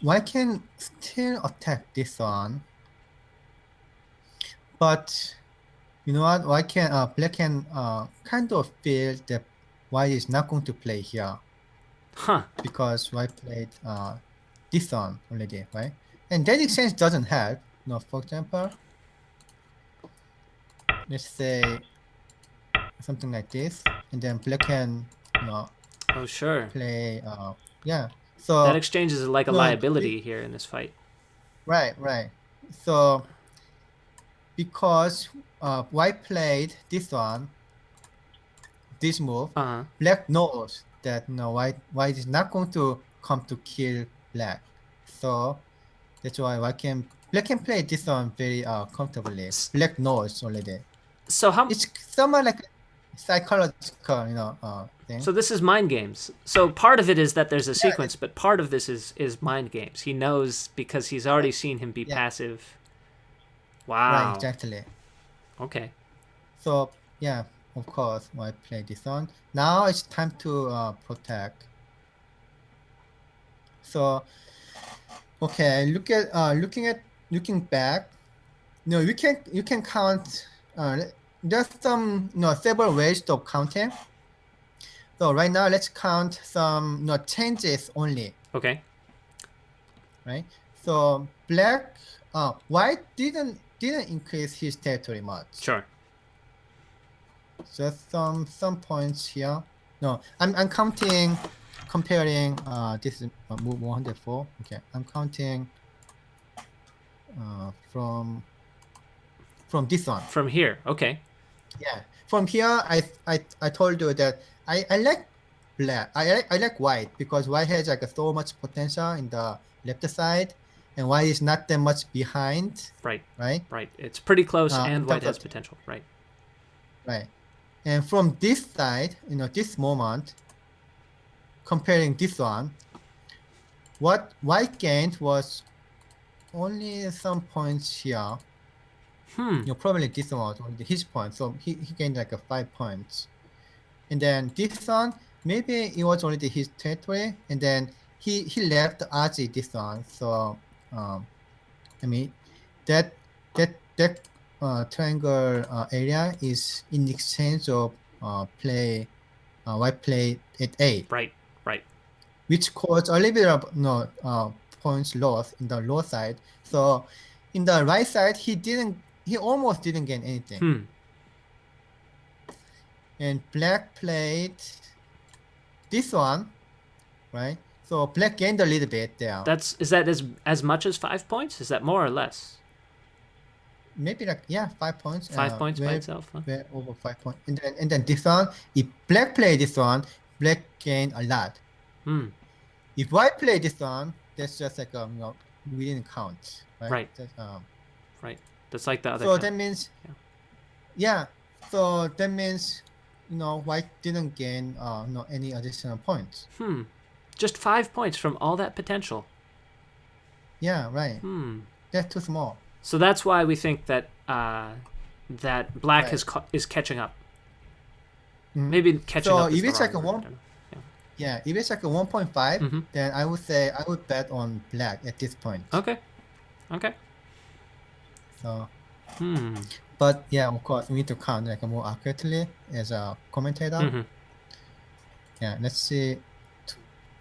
[SPEAKER 2] White can still attack this one. But, you know what? Black can kind of feel that white is not going to play here.
[SPEAKER 1] Huh.
[SPEAKER 2] Because white played this one already, right? And that exchange doesn't help. For example, let's say something like this, and then black can
[SPEAKER 1] Oh, sure.
[SPEAKER 2] play so
[SPEAKER 1] that exchange is like a liability here in this fight.
[SPEAKER 2] Right. So because white played this move, black knows that white is not going to come to kill black, so that's why black can play this one very comfortably. Black knows already.
[SPEAKER 1] So
[SPEAKER 2] it's somewhat like psychological thing.
[SPEAKER 1] So this is mind games. So part of it is that there's a sequence, but part of this is mind games. He knows because he's already seen him be passive. Wow.
[SPEAKER 2] Right, exactly.
[SPEAKER 1] Okay.
[SPEAKER 2] So of course, I play this one. Now it's time to protect. So okay, looking back, you can count. There's some several ways of counting. So right now, let's count some changes only.
[SPEAKER 1] Okay.
[SPEAKER 2] Right. So white didn't increase his territory much.
[SPEAKER 1] Sure.
[SPEAKER 2] Just some points here. No, I'm comparing. This is move 104. Okay, I'm counting from this one.
[SPEAKER 1] From here. Okay.
[SPEAKER 2] Yeah, from here, I told you that I like black. I like white because white has like so much potential in the left side, and white is not that much behind.
[SPEAKER 1] Right.
[SPEAKER 2] Right.
[SPEAKER 1] It's pretty close, and white has potential. Right.
[SPEAKER 2] And from this side, this moment, comparing this one, what white gained was only some points here. Probably this one was only his point, so he gained like 5 points. And then this one, maybe it was already his territory, and then he left Aji this one. So I mean that triangle area is in exchange of white play at A.
[SPEAKER 1] Right.
[SPEAKER 2] Which caused a little bit of points loss in the low side. So in the right side, he almost didn't gain anything. And black played this one, right? So black gained a little bit there.
[SPEAKER 1] Is that as much as 5 points? Is that more or less?
[SPEAKER 2] Maybe 5 points.
[SPEAKER 1] 5 points by itself. Huh?
[SPEAKER 2] Way over 5 points. And then this one, if black played this one, black gained a lot. If white played this one, that's just like we didn't count, right?
[SPEAKER 1] Right. Right. That's like the other.
[SPEAKER 2] So that means,
[SPEAKER 1] Yeah.
[SPEAKER 2] So that means, white didn't gain any additional points.
[SPEAKER 1] Just 5 points from all that potential.
[SPEAKER 2] Yeah, right. That's too small.
[SPEAKER 1] So that's why we think that that black
[SPEAKER 2] Right.
[SPEAKER 1] is catching up. Maybe catching
[SPEAKER 2] So
[SPEAKER 1] up is
[SPEAKER 2] if
[SPEAKER 1] the
[SPEAKER 2] it's
[SPEAKER 1] wrong
[SPEAKER 2] like a
[SPEAKER 1] word.
[SPEAKER 2] one,
[SPEAKER 1] I don't know.
[SPEAKER 2] yeah, if it's like a 1.5, then I would say I would bet on black at this point.
[SPEAKER 1] Okay.
[SPEAKER 2] So, but yeah, of course, we need to count like more accurately as a commentator. Yeah, let's see.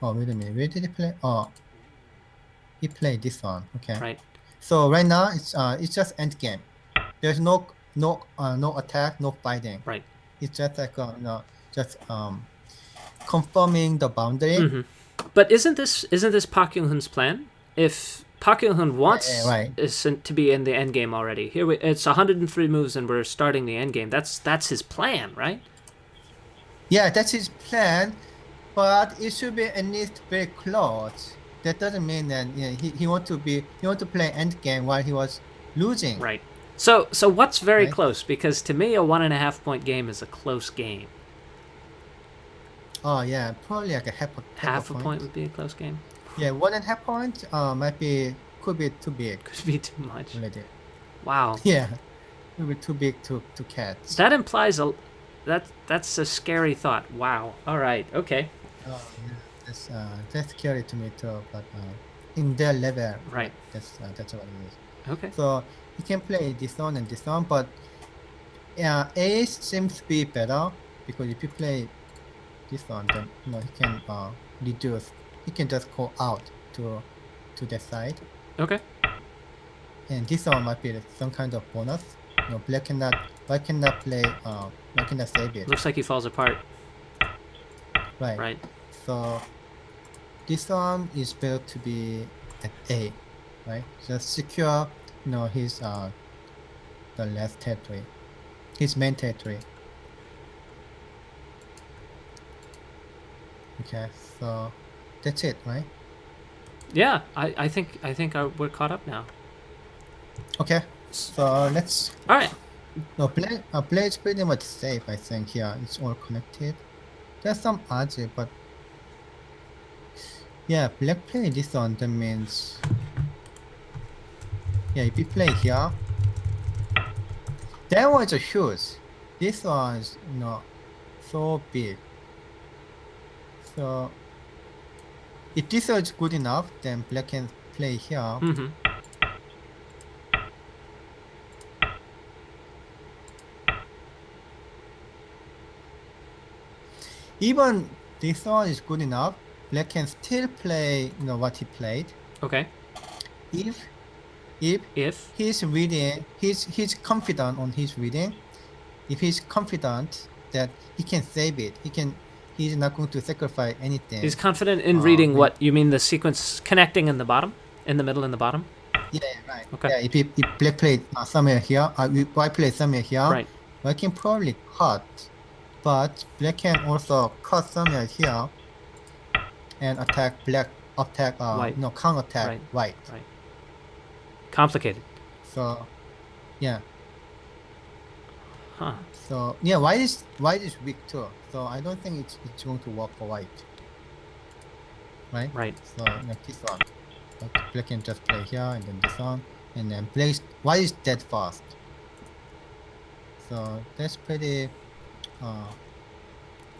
[SPEAKER 2] Oh, wait a minute. Where did he play? Oh, he played this one. Okay.
[SPEAKER 1] Right.
[SPEAKER 2] So right now it's just endgame. There's no attack, no fighting.
[SPEAKER 1] Right.
[SPEAKER 2] It's just like just confirming the boundary.
[SPEAKER 1] But isn't this Park Younghoon's plan? If Park Younghoon wants
[SPEAKER 2] right.
[SPEAKER 1] is to be in the end game already, it's 103 moves and we're starting the end game. That's his plan, right?
[SPEAKER 2] Yeah, that's his plan, but it should be at least very close. That doesn't mean that he want to play end game while he was losing.
[SPEAKER 1] Right. So what's very
[SPEAKER 2] Right.
[SPEAKER 1] close? Because to me, a 1.5 point game is a close game.
[SPEAKER 2] Oh yeah, probably like a
[SPEAKER 1] Half a point would be a close game.
[SPEAKER 2] Yeah, 1.5 points could be too big.
[SPEAKER 1] Could be too much.
[SPEAKER 2] Already.
[SPEAKER 1] Wow.
[SPEAKER 2] Yeah, could be too big to catch.
[SPEAKER 1] That implies that's a scary thought. Wow. All right. Okay.
[SPEAKER 2] Oh yeah, that's scary to me too. But in their level,
[SPEAKER 1] Right.
[SPEAKER 2] That's what it is.
[SPEAKER 1] Okay.
[SPEAKER 2] So you can play this one and this one, but Ace seems to be better because if you play this one, then he can reduce. He can just go out to the side,
[SPEAKER 1] Okay.
[SPEAKER 2] and this one might be some kind of bonus. Black cannot play. Black cannot save it.
[SPEAKER 1] Looks like he falls apart.
[SPEAKER 2] Right.
[SPEAKER 1] Right.
[SPEAKER 2] So this one is better to be at A, right? Just secure, his the last territory, his main territory. Okay, so that's it, right?
[SPEAKER 1] Yeah. I think we're caught up now.
[SPEAKER 2] Okay, so let's.
[SPEAKER 1] All right.
[SPEAKER 2] No, play is pretty much safe. I think here it's all connected. There's some odds, but yeah, black play this one. That means yeah, if you play here, that one is a huge. This one is so big. So if this is good enough, then black can play here. Even this one is good enough, black can still play what he played.
[SPEAKER 1] Okay.
[SPEAKER 2] If he's reading, he's confident on his reading. If he's confident that he can save it, he's not going to sacrifice anything.
[SPEAKER 1] He's confident in reading what you mean, the sequence connecting in the bottom, in the middle, in the bottom.
[SPEAKER 2] Yeah, right.
[SPEAKER 1] Okay.
[SPEAKER 2] Yeah, if black played somewhere here, white played somewhere here,
[SPEAKER 1] Right.
[SPEAKER 2] White can probably cut, but black can also cut somewhere here and attack black.
[SPEAKER 1] White.
[SPEAKER 2] No, counter attack
[SPEAKER 1] Right.
[SPEAKER 2] white.
[SPEAKER 1] Right. Complicated.
[SPEAKER 2] So, yeah.
[SPEAKER 1] Huh.
[SPEAKER 2] So yeah, white is weak too. So I don't think it's going to work for white. Right.
[SPEAKER 1] Right.
[SPEAKER 2] So like this one, black can just play here and then this one, and then white is dead fast. So that's pretty.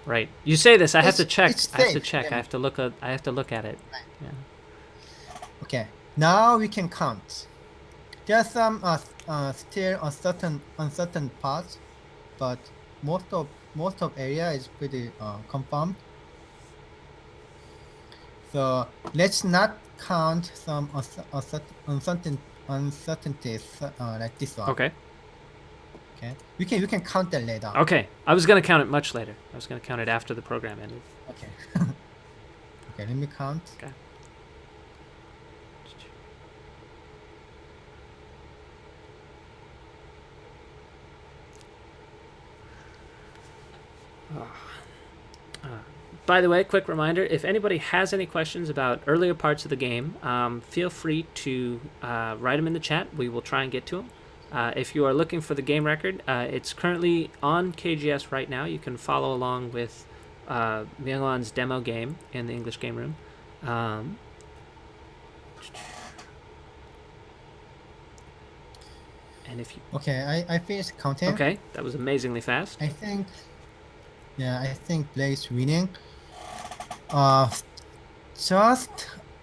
[SPEAKER 1] Right. You say this. I have to check.
[SPEAKER 2] it's
[SPEAKER 1] I have to
[SPEAKER 2] safe,
[SPEAKER 1] check.
[SPEAKER 2] yeah.
[SPEAKER 1] I have to look at it. Yeah.
[SPEAKER 2] Okay. Now we can count. There are some still uncertain parts, but most of area is pretty confirmed. So let's not count some uncertainties like this one.
[SPEAKER 1] Okay.
[SPEAKER 2] Okay. We can count that later.
[SPEAKER 1] Okay. I was gonna count it much later. I was gonna count it after the program ended.
[SPEAKER 2] Okay. Okay. Let me count.
[SPEAKER 1] Okay. by the way, quick reminder, if anybody has any questions about earlier parts of the game, feel free to write them in the chat. We will try and get to them. If you are looking for the game record, it's currently on KGS right now. You can follow along with Myungwan's demo game in the English game room. And if you...
[SPEAKER 2] Okay, I finished counting.
[SPEAKER 1] Okay, that was amazingly fast.
[SPEAKER 2] I think Blake's winning. Just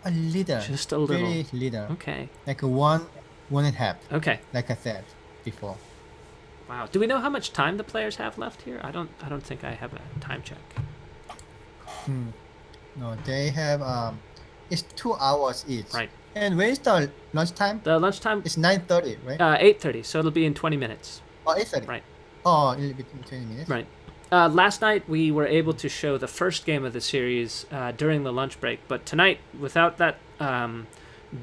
[SPEAKER 2] a little.
[SPEAKER 1] Just a little.
[SPEAKER 2] Very little.
[SPEAKER 1] Okay.
[SPEAKER 2] Like one and a half.
[SPEAKER 1] Okay.
[SPEAKER 2] Like I said before.
[SPEAKER 1] Wow. Do we know how much time the players have left here? I don't think I have a time check.
[SPEAKER 2] No, they have it's 2 hours each.
[SPEAKER 1] Right.
[SPEAKER 2] And where is the lunchtime?
[SPEAKER 1] The lunchtime
[SPEAKER 2] It's 9:30, right?
[SPEAKER 1] 8:30, so it'll be in 20 minutes.
[SPEAKER 2] Oh, 8:30.
[SPEAKER 1] Right.
[SPEAKER 2] Oh, it'll be in 20 minutes.
[SPEAKER 1] Right. Last night we were able to show the first game of the series during the lunch break, but tonight, without that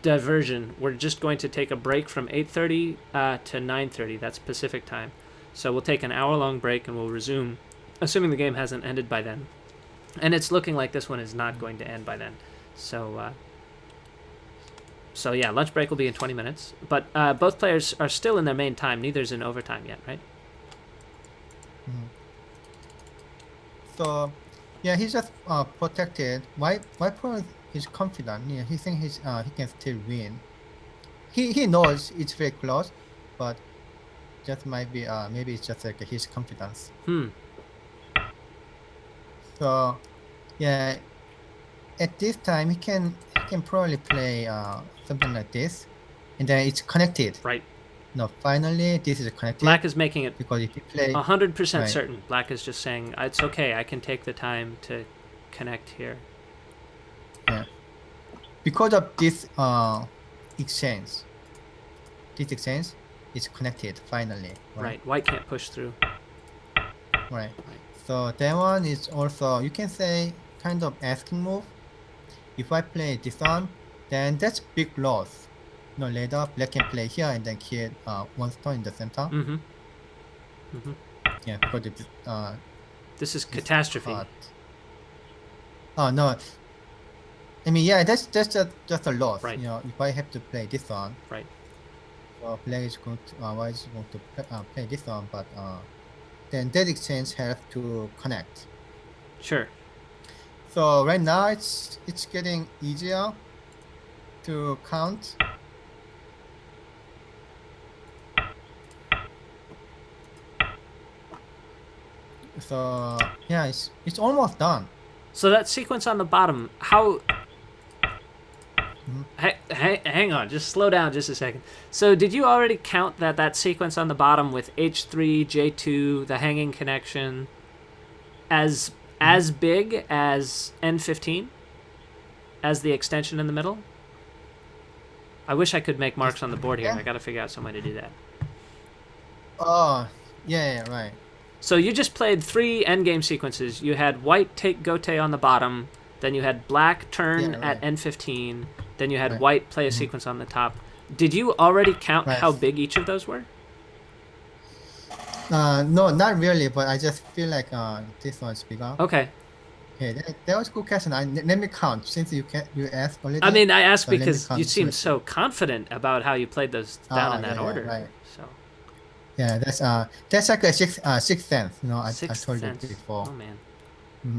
[SPEAKER 1] diversion, we're just going to take a break from 8:30 to 9:30. That's Pacific time. So we'll take an hour-long break and we'll resume, assuming the game hasn't ended by then. And it's looking like this one is not going to end by then. So yeah, lunch break will be in 20 minutes. But both players are still in their main time. Neither's in overtime yet, right?
[SPEAKER 2] So, yeah, he's just protected. Why Pro is confident. Yeah, he thinks he can still win. He knows it's very close, but just might be maybe it's just like his confidence. So, yeah, at this time he can probably play something like this, and then it's connected.
[SPEAKER 1] Right.
[SPEAKER 2] No, finally this is connected.
[SPEAKER 1] Black is making it
[SPEAKER 2] because if you play
[SPEAKER 1] 100%
[SPEAKER 2] right.
[SPEAKER 1] certain. Black is just saying it's okay. I can take the time to connect here.
[SPEAKER 2] Yeah. Because of this exchange, is connected finally.
[SPEAKER 1] Right. White can't push through.
[SPEAKER 2] Right. So that one is also, you can say, kind of asking move. If I play this one, then that's big loss. No, later Black can play here and then create one stone in the center. Yeah, because
[SPEAKER 1] this is catastrophe.
[SPEAKER 2] Oh no. I mean, yeah, that's just a loss.
[SPEAKER 1] Right.
[SPEAKER 2] You know, if I have to play this one.
[SPEAKER 1] Right.
[SPEAKER 2] So Black is going to White is going to play this one, but then that exchange has to connect.
[SPEAKER 1] Sure.
[SPEAKER 2] So right now it's getting easier to count. So yeah, it's almost done.
[SPEAKER 1] So that sequence on the bottom, how... Hang on, just slow down just a second. So did you already count that sequence on the bottom with H3, J2, the hanging connection, as big as N15? As the extension in the middle? I wish I could make marks on the board here.
[SPEAKER 2] Yeah.
[SPEAKER 1] I gotta figure out some way to do that.
[SPEAKER 2] Oh, yeah, right.
[SPEAKER 1] So you just played 3 endgame sequences. You had white take Gote on the bottom, then you had black turn at N15, then you had white play a sequence on the top. Did you already count how big each of those were?
[SPEAKER 2] No, not really, but I just feel like this one's bigger.
[SPEAKER 1] Okay.
[SPEAKER 2] Okay, that was a good question. Let me count since you asked already.
[SPEAKER 1] I mean, I asked
[SPEAKER 2] so
[SPEAKER 1] because you seemed so confident about how you played those down in that order.
[SPEAKER 2] Right.
[SPEAKER 1] So.
[SPEAKER 2] Yeah, that's like a sixth sense. You know, I told you before.
[SPEAKER 1] Oh man,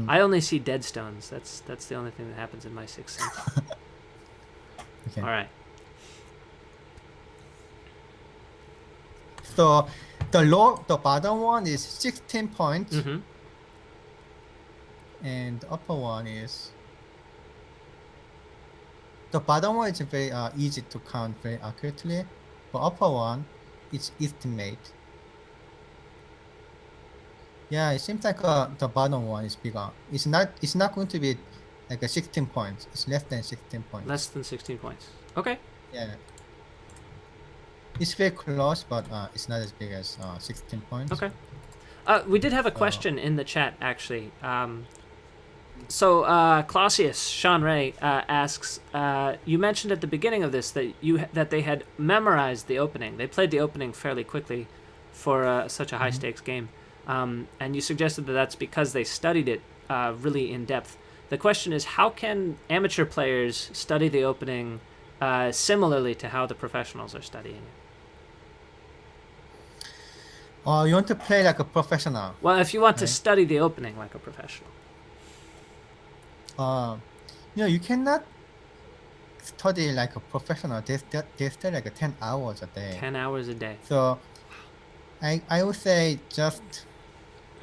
[SPEAKER 1] I only see dead stones. That's the only thing that happens in my sixth sense.
[SPEAKER 2] Okay.
[SPEAKER 1] All right.
[SPEAKER 2] So the bottom one is 16 points, and the upper one is. The bottom one is very easy to count very accurately, but upper one, it's estimate. Yeah, it seems like the bottom one is bigger. It's not going to be like a 16 points. It's less than 16 points.
[SPEAKER 1] Less than 16 points. Okay.
[SPEAKER 2] Yeah. It's very close, but it's not as big as 16 points.
[SPEAKER 1] Okay. We did have a question in the chat, actually. So Clausius Sean Ray asks, you mentioned at the beginning of this that they had memorized the opening. They played the opening fairly quickly for such a high stakes game, and you suggested that that's because they studied it really in depth. The question is, how can amateur players study the opening similarly to how the professionals are studying it?
[SPEAKER 2] You want to play like a professional.
[SPEAKER 1] Well, if you want to
[SPEAKER 2] Right.
[SPEAKER 1] study the opening like a professional.
[SPEAKER 2] You cannot study like a professional. They study like 10 hours a day.
[SPEAKER 1] 10 hours a day.
[SPEAKER 2] So I would say just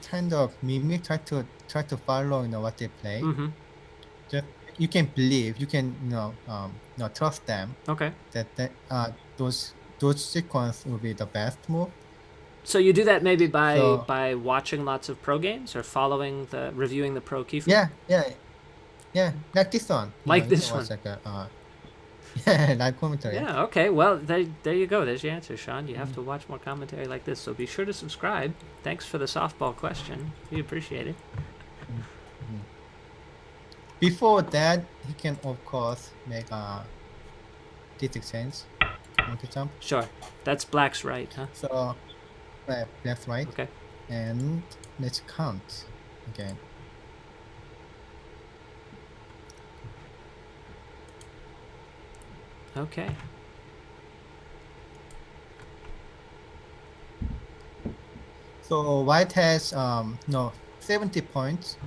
[SPEAKER 2] kind of mimic, try to follow what they play.
[SPEAKER 1] Mm-hmm.
[SPEAKER 2] Just you can believe, you can trust them
[SPEAKER 1] Okay.
[SPEAKER 2] that those sequence will be the best move.
[SPEAKER 1] So you do that maybe
[SPEAKER 2] So-
[SPEAKER 1] by watching lots of pro games or reviewing the pro keyframe?
[SPEAKER 2] Yeah, like this one.
[SPEAKER 1] Like
[SPEAKER 2] you
[SPEAKER 1] this
[SPEAKER 2] can watch
[SPEAKER 1] one.
[SPEAKER 2] like a live commentary.
[SPEAKER 1] Yeah, okay. Well, there you go. There's your answer, Sean. You have to watch more commentary like this. So be sure to subscribe. Thanks for the softball question. We appreciate it.
[SPEAKER 2] Before that, he can of course make this exchange. Want to jump?
[SPEAKER 1] Sure. That's black's right, huh?
[SPEAKER 2] So left, right,
[SPEAKER 1] Okay.
[SPEAKER 2] and let's count again.
[SPEAKER 1] Okay.
[SPEAKER 2] So white has 70 points.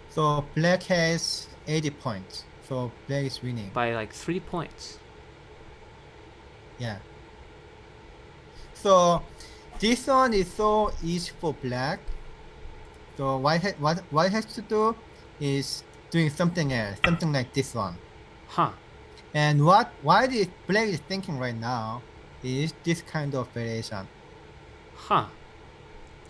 [SPEAKER 2] So black has 80 points. So black is winning.
[SPEAKER 1] By like 3 points.
[SPEAKER 2] Yeah. So this one is so easy for black. So what white has to do is doing something else, something like this one.
[SPEAKER 1] Huh.
[SPEAKER 2] And what black is thinking right now is this kind of variation.
[SPEAKER 1] Huh.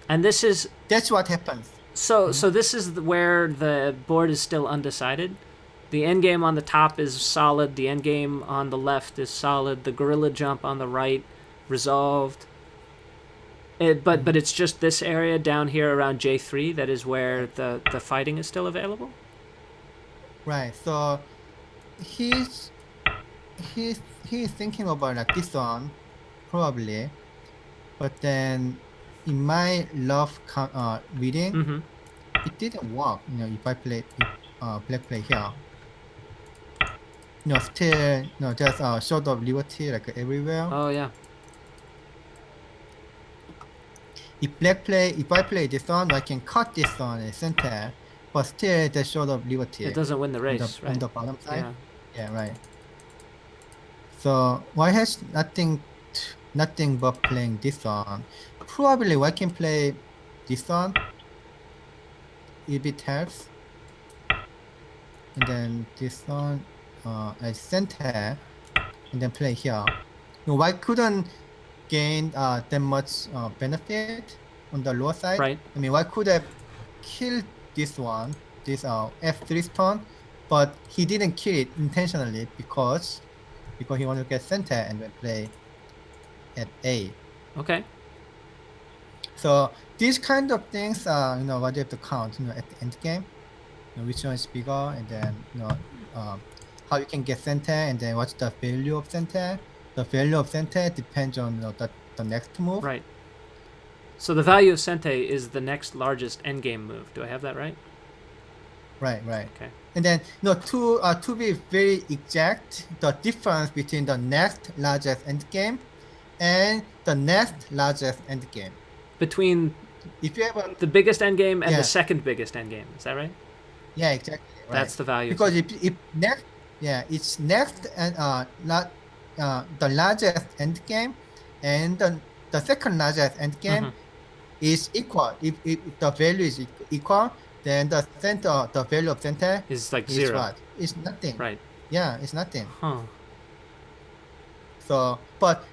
[SPEAKER 1] And this is
[SPEAKER 2] That's what happens.
[SPEAKER 1] so this is where the board is still undecided. The endgame on the top is solid. The endgame on the left is solid. The gorilla jump on the right resolved. But it's just this area down here around J3 that is where the fighting is still available.
[SPEAKER 2] Right. So he's thinking about like this one probably, but then in my reading,
[SPEAKER 1] Mm-hmm.
[SPEAKER 2] it didn't work. If I play black play here, still just sort of liberty like everywhere.
[SPEAKER 1] Oh yeah.
[SPEAKER 2] If I play this one, I can cut this one in center, but still there's sort of liberty.
[SPEAKER 1] It doesn't win the
[SPEAKER 2] on
[SPEAKER 1] race,
[SPEAKER 2] the,
[SPEAKER 1] right?
[SPEAKER 2] on the bottom side.
[SPEAKER 1] Yeah.
[SPEAKER 2] Yeah, right. So white has nothing but playing this one. Probably white can play this one if it helps. And then this one as center, and then play here. White couldn't gain that much benefit on the lower side.
[SPEAKER 1] Right.
[SPEAKER 2] I mean, white could have killed this one, this F3 stone, but he didn't kill it intentionally because he wanted to get center and then play at A.
[SPEAKER 1] Okay.
[SPEAKER 2] So these kind of things, what you have to count, at the end game, which one is bigger, and then how you can get center, and then what's the value of center. The value of center depends on the next move.
[SPEAKER 1] Right. So the value of Sente is the next largest endgame move. Do I have that right?
[SPEAKER 2] Right.
[SPEAKER 1] Okay.
[SPEAKER 2] And then to be very exact, the difference between the next largest endgame and the next largest endgame.
[SPEAKER 1] Between
[SPEAKER 2] If you have
[SPEAKER 1] the biggest endgame and
[SPEAKER 2] Yeah.
[SPEAKER 1] the second biggest endgame. Is that right?
[SPEAKER 2] yeah, exactly. Right.
[SPEAKER 1] That's the value.
[SPEAKER 2] Because if next, it's next and the largest endgame and the second largest endgame
[SPEAKER 1] Mhm.
[SPEAKER 2] is equal. If the value is equal, then the value of center
[SPEAKER 1] Is like
[SPEAKER 2] is
[SPEAKER 1] 0.
[SPEAKER 2] what? It's nothing.
[SPEAKER 1] Right.
[SPEAKER 2] Yeah, it's nothing.
[SPEAKER 1] Huh.
[SPEAKER 2] So, but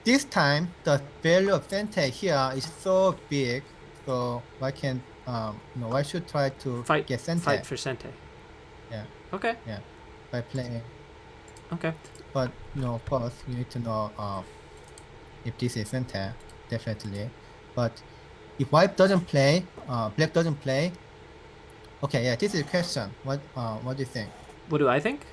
[SPEAKER 2] this time the value of center here is so big, so why can why should try to get center?
[SPEAKER 1] Fight for Sente.
[SPEAKER 2] Yeah.
[SPEAKER 1] Okay.
[SPEAKER 2] Yeah, by playing.
[SPEAKER 1] Okay.
[SPEAKER 2] But of course, you need to know if this is center, definitely. But if white doesn't play, black doesn't play, Okay, yeah, this is a question. What do you think?
[SPEAKER 1] What do I think?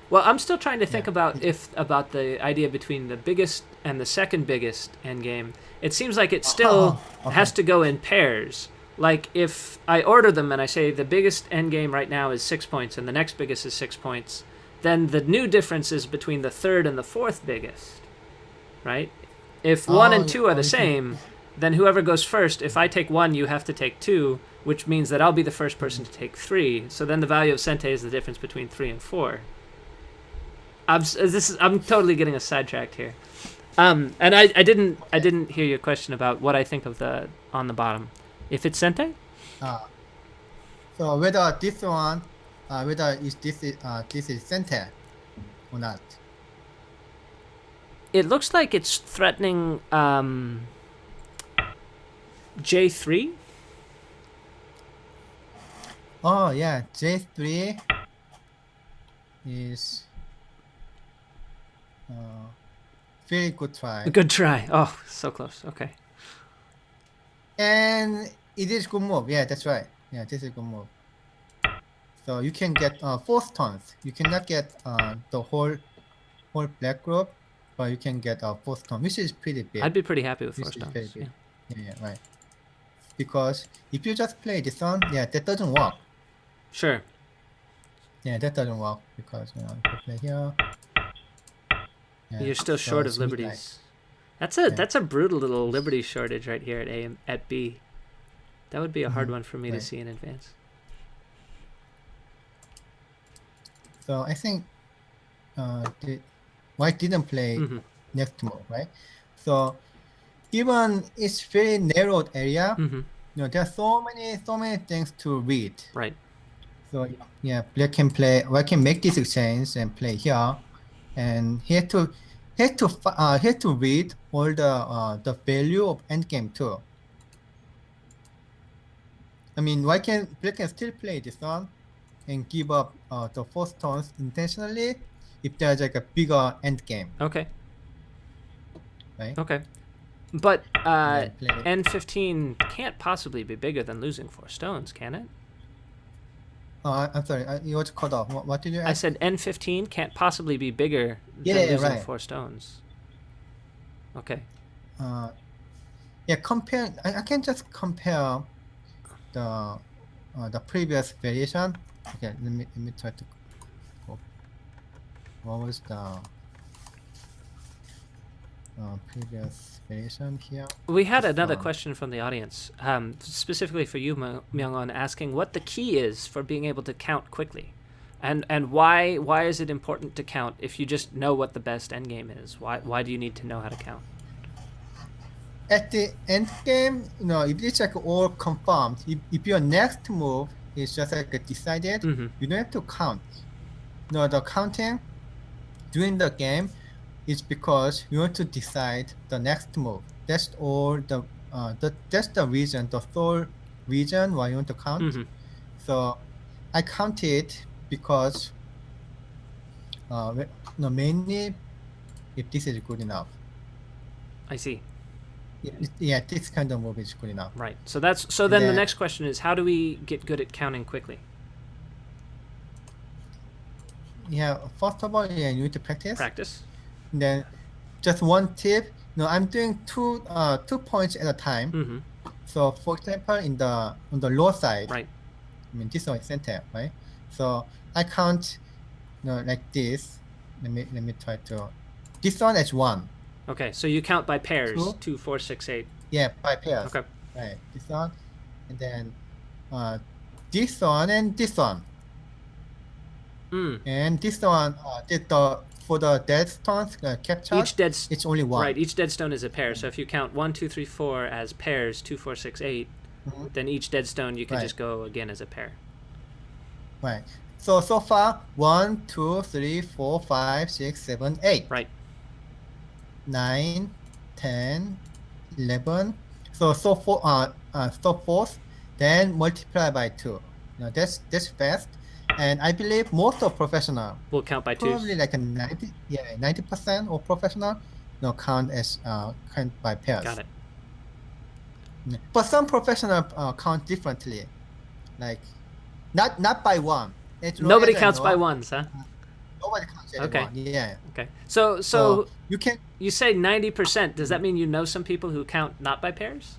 [SPEAKER 1] Well, I'm still trying to think
[SPEAKER 2] Yeah.
[SPEAKER 1] about the idea between the biggest and the second biggest endgame. It seems like it still
[SPEAKER 2] Oh, okay.
[SPEAKER 1] has to go in pairs. Like if I order them and I say the biggest endgame right now is 6 points and the next biggest is 6 points, then the new difference is between the third and the fourth biggest, right? If one and two are the
[SPEAKER 2] you can,
[SPEAKER 1] same, then whoever goes first, if I take one, you have to take two, which means that I'll be the first person to take three. So then the value of Sente is the difference between 3 and 4. I'm totally getting us sidetracked here. And I didn't hear your question about what I think of the on the bottom. If it's Sente,
[SPEAKER 2] so whether this one, whether this is center or not.
[SPEAKER 1] it looks like it's threatening J3.
[SPEAKER 2] Oh yeah, J3 is very good try.
[SPEAKER 1] Good try. Oh, so close. Okay.
[SPEAKER 2] And it is good move. Yeah, that's right. Yeah, this is a good move. So you can get 4 stones. You cannot get the whole black group, but you can get 4 stone, which is pretty big.
[SPEAKER 1] I'd be pretty happy with
[SPEAKER 2] Which
[SPEAKER 1] 4
[SPEAKER 2] is very
[SPEAKER 1] stones.
[SPEAKER 2] big.
[SPEAKER 1] Yeah.
[SPEAKER 2] Yeah, right. Because if you just play this one, yeah, that doesn't work.
[SPEAKER 1] Sure.
[SPEAKER 2] Yeah, that doesn't work because if you play here. Yeah,
[SPEAKER 1] You're still
[SPEAKER 2] so
[SPEAKER 1] short
[SPEAKER 2] it's
[SPEAKER 1] of liberties. That's a brutal little liberty shortage right here at B. That would be a hard one for me to
[SPEAKER 2] right.
[SPEAKER 1] see in advance.
[SPEAKER 2] So I think White didn't play next move, right? So even it's very narrowed area, there are so many things to read.
[SPEAKER 1] Right.
[SPEAKER 2] So yeah, Black can make this exchange and play here, and he had to read all the value of endgame too. I mean, Black can still play this one and give up the 4 stones intentionally if there's like a bigger endgame.
[SPEAKER 1] Okay.
[SPEAKER 2] Right.
[SPEAKER 1] Okay. But N15 can't possibly be bigger than losing 4 stones, can it?
[SPEAKER 2] I'm sorry, you was cut off. What did you ask?
[SPEAKER 1] I said N15 can't possibly be bigger than losing 4 stones. Okay.
[SPEAKER 2] Yeah, compare. I can just compare the previous variation. Okay, let me try to go. What was the previous variation here?
[SPEAKER 1] We had another question from the audience, specifically for you, Myungwan, asking what the key is for being able to count quickly, and why is it important to count if you just know what the best endgame is? Why do you need to know how to count?
[SPEAKER 2] At the end game, if it's like all confirmed, if your next move is just like decided, you don't have to count. The counting during the game is because you want to decide the next move. That's all that's the reason, the sole reason why you want to count. So I counted because mainly if this is good enough.
[SPEAKER 1] I see.
[SPEAKER 2] Yeah, this kind of move is good enough.
[SPEAKER 1] Right. So then the next question is, how do we get good at counting quickly?
[SPEAKER 2] Yeah, first of all, yeah, you need to practice.
[SPEAKER 1] Practice.
[SPEAKER 2] And then just one tip. I'm doing 2 points at a time. So for example, on the low side,
[SPEAKER 1] right.
[SPEAKER 2] I mean this one is center, right? So I count, like this. Let me try to. This one is 1.
[SPEAKER 1] Okay, so you count by pairs. 2, 4, 6, 8.
[SPEAKER 2] Yeah, by pairs.
[SPEAKER 1] Okay.
[SPEAKER 2] Right. This one, and then this one and this one. And this one, for the dead stones captured, it's only 1.
[SPEAKER 1] Right, each dead stone is a pair. So if you count 1, 2, 3, 4 as pairs, 2, 4, 6, 8, then each dead stone you can just go again as a pair.
[SPEAKER 2] Right. So far, 1, 2, 3, 4, 5, 6, 7, 8.
[SPEAKER 1] Right.
[SPEAKER 2] 9, 10, 11. So forth, then multiply by 2. That's fast. And I believe most of professional
[SPEAKER 1] will count by 2.
[SPEAKER 2] Probably like a 90% of professional count by pairs.
[SPEAKER 1] Got it.
[SPEAKER 2] But some professional count differently. Like Not by one. As long
[SPEAKER 1] Nobody
[SPEAKER 2] as I
[SPEAKER 1] counts by
[SPEAKER 2] know,
[SPEAKER 1] ones, huh?
[SPEAKER 2] nobody counts as
[SPEAKER 1] Okay.
[SPEAKER 2] one. Yeah.
[SPEAKER 1] Okay. So
[SPEAKER 2] So you can.
[SPEAKER 1] you say 90%. Does that mean you know some people who count not by pairs?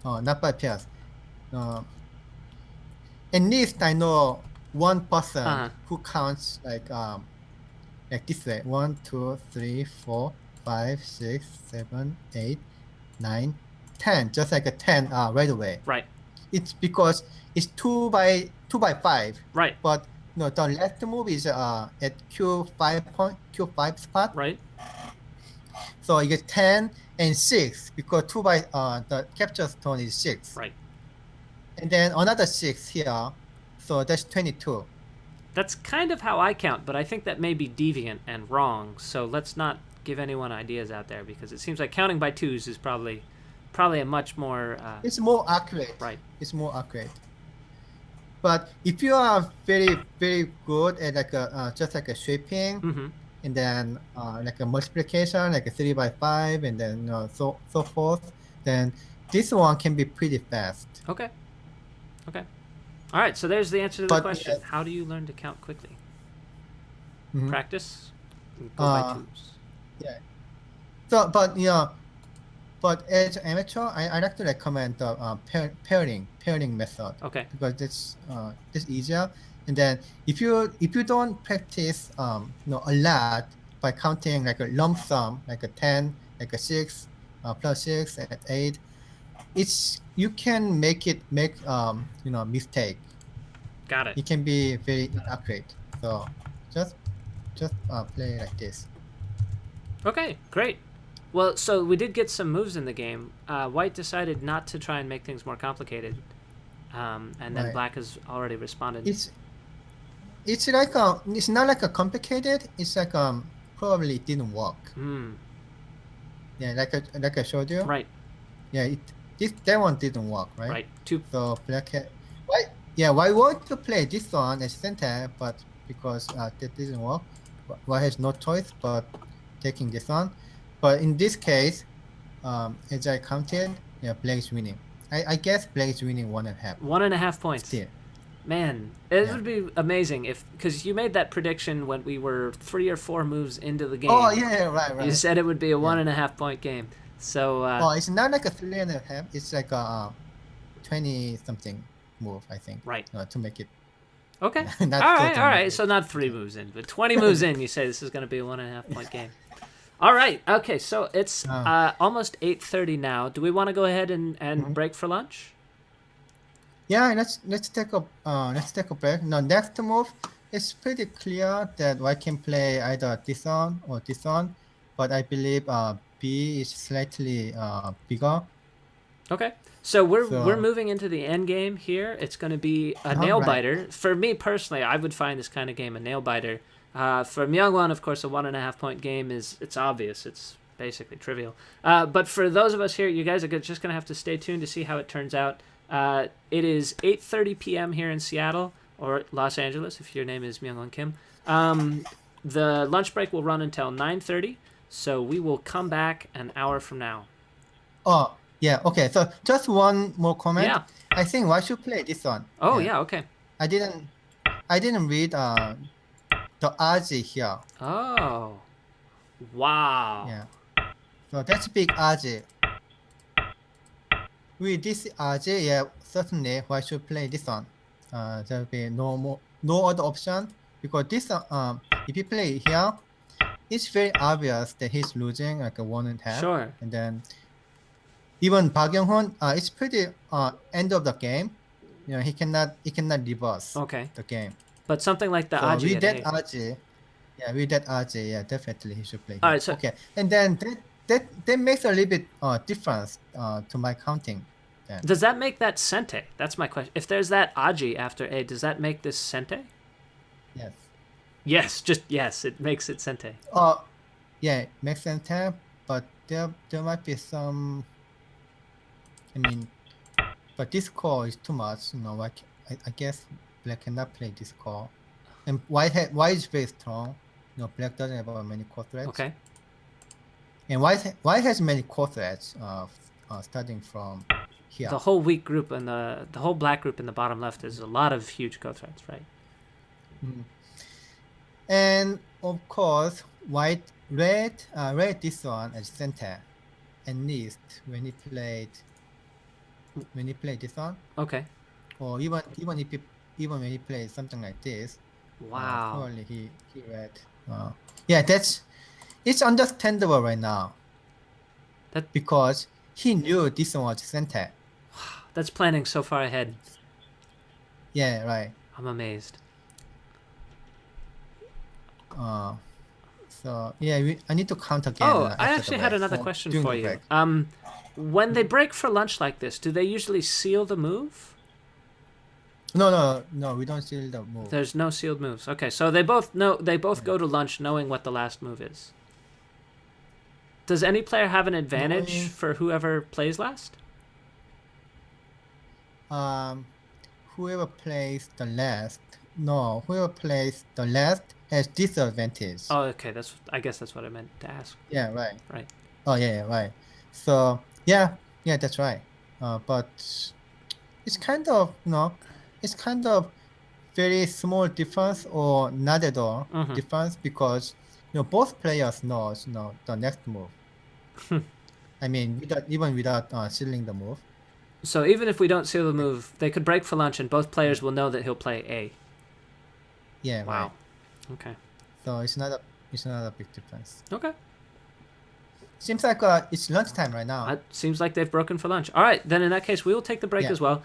[SPEAKER 2] Not by pairs. Uh, at least I know one person
[SPEAKER 1] Uh-huh.
[SPEAKER 2] who counts like this way: 1, 2, 3, 4, 5, 6, 7, 8, 9, 10. Just like a 10 right away.
[SPEAKER 1] Right.
[SPEAKER 2] It's because it's 2 by 5.
[SPEAKER 1] Right.
[SPEAKER 2] But no, the last move is at Q5 spot.
[SPEAKER 1] Right.
[SPEAKER 2] So you get 10 and 6 because 2 by the capture stone is 6.
[SPEAKER 1] Right.
[SPEAKER 2] And then another 6 here. So that's 22.
[SPEAKER 1] That's kind of how I count, but I think that may be deviant and wrong. So let's not give anyone ideas out there because it seems like counting by twos is probably a much more
[SPEAKER 2] It's more accurate.
[SPEAKER 1] right.
[SPEAKER 2] It's more accurate. But if you are very, very good at like a just like a sweeping,
[SPEAKER 1] Mm-hmm.
[SPEAKER 2] and then like a multiplication, like a 3 by 5, and then so forth, then this one can be pretty fast.
[SPEAKER 1] Okay. Okay. All right. So there's the answer to the
[SPEAKER 2] But,
[SPEAKER 1] question. How do you learn to count quickly?
[SPEAKER 2] Mhm.
[SPEAKER 1] Practice. Go by twos.
[SPEAKER 2] Yeah. So, but as an amateur, I like to recommend the pairing method.
[SPEAKER 1] Okay.
[SPEAKER 2] Because it's easier. And then if you don't practice a lot by counting like a lump sum, like a 10, like a 6, plus 6 at 8, you can make mistake.
[SPEAKER 1] Got it.
[SPEAKER 2] It can be very inaccurate. So just play like this.
[SPEAKER 1] Okay. Great. Well, so we did get some moves in the game. White decided not to try and make things more complicated, and then
[SPEAKER 2] Right.
[SPEAKER 1] Black has already responded.
[SPEAKER 2] It's not like a complicated. It's like probably it didn't work.
[SPEAKER 1] Hmm.
[SPEAKER 2] Yeah, like I showed you.
[SPEAKER 1] Right.
[SPEAKER 2] Yeah, that one didn't work, right?
[SPEAKER 1] Right. Two.
[SPEAKER 2] So Black had why want to play this one as center, but because that didn't work, White has no choice but taking this one. But in this case, as I counted, yeah, Black is winning. I guess Black is winning 1.5.
[SPEAKER 1] 1.5 points.
[SPEAKER 2] Still.
[SPEAKER 1] Man, it
[SPEAKER 2] Yeah.
[SPEAKER 1] would be amazing because you made that prediction when we were 3 or 4 moves into the game.
[SPEAKER 2] Oh yeah, right.
[SPEAKER 1] You said it would be a 1.5 point game. So
[SPEAKER 2] It's not like a 3.5. It's like a 20 something move, I think.
[SPEAKER 1] right.
[SPEAKER 2] To make it.
[SPEAKER 1] Okay.
[SPEAKER 2] Not
[SPEAKER 1] all right.
[SPEAKER 2] totally
[SPEAKER 1] All right.
[SPEAKER 2] make
[SPEAKER 1] So
[SPEAKER 2] it.
[SPEAKER 1] not 3 moves in, but 20 moves in. You say this is going to be a 1.5 point game. All right. Okay. So it's almost 8:30 now. Do we want to go ahead and break for lunch?
[SPEAKER 2] Yeah, let's take a break. Now next move, it's pretty clear that I can play either this one or this one, but I believe B is slightly bigger.
[SPEAKER 1] Okay. So we're
[SPEAKER 2] So-
[SPEAKER 1] moving into the end game here. It's going to be a nail
[SPEAKER 2] right.
[SPEAKER 1] biter. For me personally, I would find this kind of game a nail biter. For Myungwan, of course, a 1.5 point game it's obvious. It's basically trivial. But for those of us here, you guys are just going to have to stay tuned to see how it turns out. It is 8:30 p.m. here in Seattle or Los Angeles if your name is Myungwan Kim. The lunch break will run until 9:30, so we will come back an hour from now.
[SPEAKER 2] Oh yeah, okay. So just one more comment.
[SPEAKER 1] Yeah.
[SPEAKER 2] I think I should play this one.
[SPEAKER 1] Oh yeah, okay.
[SPEAKER 2] I didn't read the RG here.
[SPEAKER 1] Oh, wow.
[SPEAKER 2] Yeah. So that's big RG. With this RG, yeah, certainly I should play this one. There will be no other option because this if you play here, it's very obvious that he's losing like a 1.5.
[SPEAKER 1] Sure.
[SPEAKER 2] And then even Park Younghoon, it's pretty end of the game. He cannot reverse
[SPEAKER 1] Okay.
[SPEAKER 2] the game.
[SPEAKER 1] But something like the
[SPEAKER 2] So
[SPEAKER 1] Aji
[SPEAKER 2] with
[SPEAKER 1] at
[SPEAKER 2] that
[SPEAKER 1] 8.
[SPEAKER 2] RG, yeah, definitely he should play.
[SPEAKER 1] All
[SPEAKER 2] here.
[SPEAKER 1] right, so-
[SPEAKER 2] Okay, and then that makes a little bit difference to my counting. Then.
[SPEAKER 1] Does that make that Sente? That's my question. If there's that Aji after A, does that make this Sente?
[SPEAKER 2] Yes.
[SPEAKER 1] Yes, just yes, it makes it Sente.
[SPEAKER 2] Yeah, it makes sense. But there might be some. I mean, but this call is too much. I guess Black cannot play this call, and White is very strong. Black doesn't have many core threats.
[SPEAKER 1] Okay.
[SPEAKER 2] And White has many core threats. Starting from here.
[SPEAKER 1] The whole weak group and the whole black group in the bottom left is a lot of huge go threats, right?
[SPEAKER 2] And of course, red this one as center, at least when he played this one,
[SPEAKER 1] Okay.
[SPEAKER 2] or even when he plays something like this,
[SPEAKER 1] Wow.
[SPEAKER 2] probably he read. Yeah, it's understandable right now. Because he knew this one was center.
[SPEAKER 1] That's planning so far ahead.
[SPEAKER 2] Yeah, right.
[SPEAKER 1] I'm amazed.
[SPEAKER 2] So yeah, I need to count again.
[SPEAKER 1] Oh, I actually had another question for you. When they break for lunch like this, do they usually seal the move?
[SPEAKER 2] No, we don't seal the move.
[SPEAKER 1] There's no sealed moves. Okay, so they both know. They both go to lunch knowing what the last move is. Does any player have an advantage for whoever plays last?
[SPEAKER 2] Whoever plays the last. No, whoever plays the last has disadvantage.
[SPEAKER 1] Oh, okay. I guess that's what I meant to ask.
[SPEAKER 2] Yeah, right.
[SPEAKER 1] Right.
[SPEAKER 2] Oh, yeah, right. So yeah, that's right. But it's kind of very small difference or not at all difference because both players knows the next move. I mean, without sealing the move.
[SPEAKER 1] So even if we don't seal the move, they could break for lunch, and both players will know that he'll play A.
[SPEAKER 2] Yeah.
[SPEAKER 1] Wow.
[SPEAKER 2] Right.
[SPEAKER 1] Okay.
[SPEAKER 2] So it's not a big difference.
[SPEAKER 1] Okay.
[SPEAKER 2] Seems like it's lunchtime right now.
[SPEAKER 1] It seems like they've broken for lunch. All right, then in that case, we will take the break as well.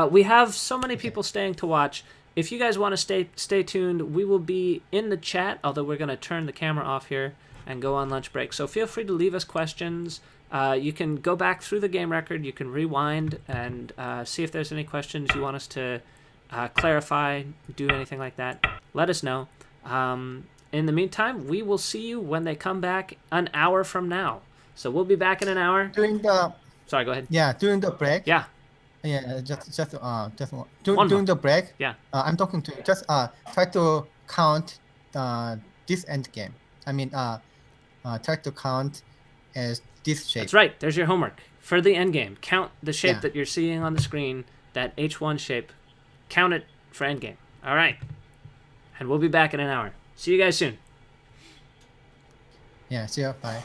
[SPEAKER 1] We have so many people staying to watch. If you guys want to stay tuned, we will be in the chat, although we're going to turn the camera off here and go on lunch break. So feel free to leave us questions. You can go back through the game record. You can rewind and see if there's any questions you want us to clarify, do anything like that. Let us know. In the meantime, we will see you when they come back an hour from now. So we'll be back in an hour. Sorry, go ahead.
[SPEAKER 2] Yeah, during the break.
[SPEAKER 1] Yeah.
[SPEAKER 2] Yeah, during the break.
[SPEAKER 1] Yeah.
[SPEAKER 2] I'm talking to you. Just try to count this end game. I mean, try to count as this shape.
[SPEAKER 1] That's right. There's your homework for the end game. Count the shape that you're seeing on the screen, that H1 shape. Count it for end game. All right. And we'll be back in an hour. See you guys soon.
[SPEAKER 2] Yeah, see you. Bye.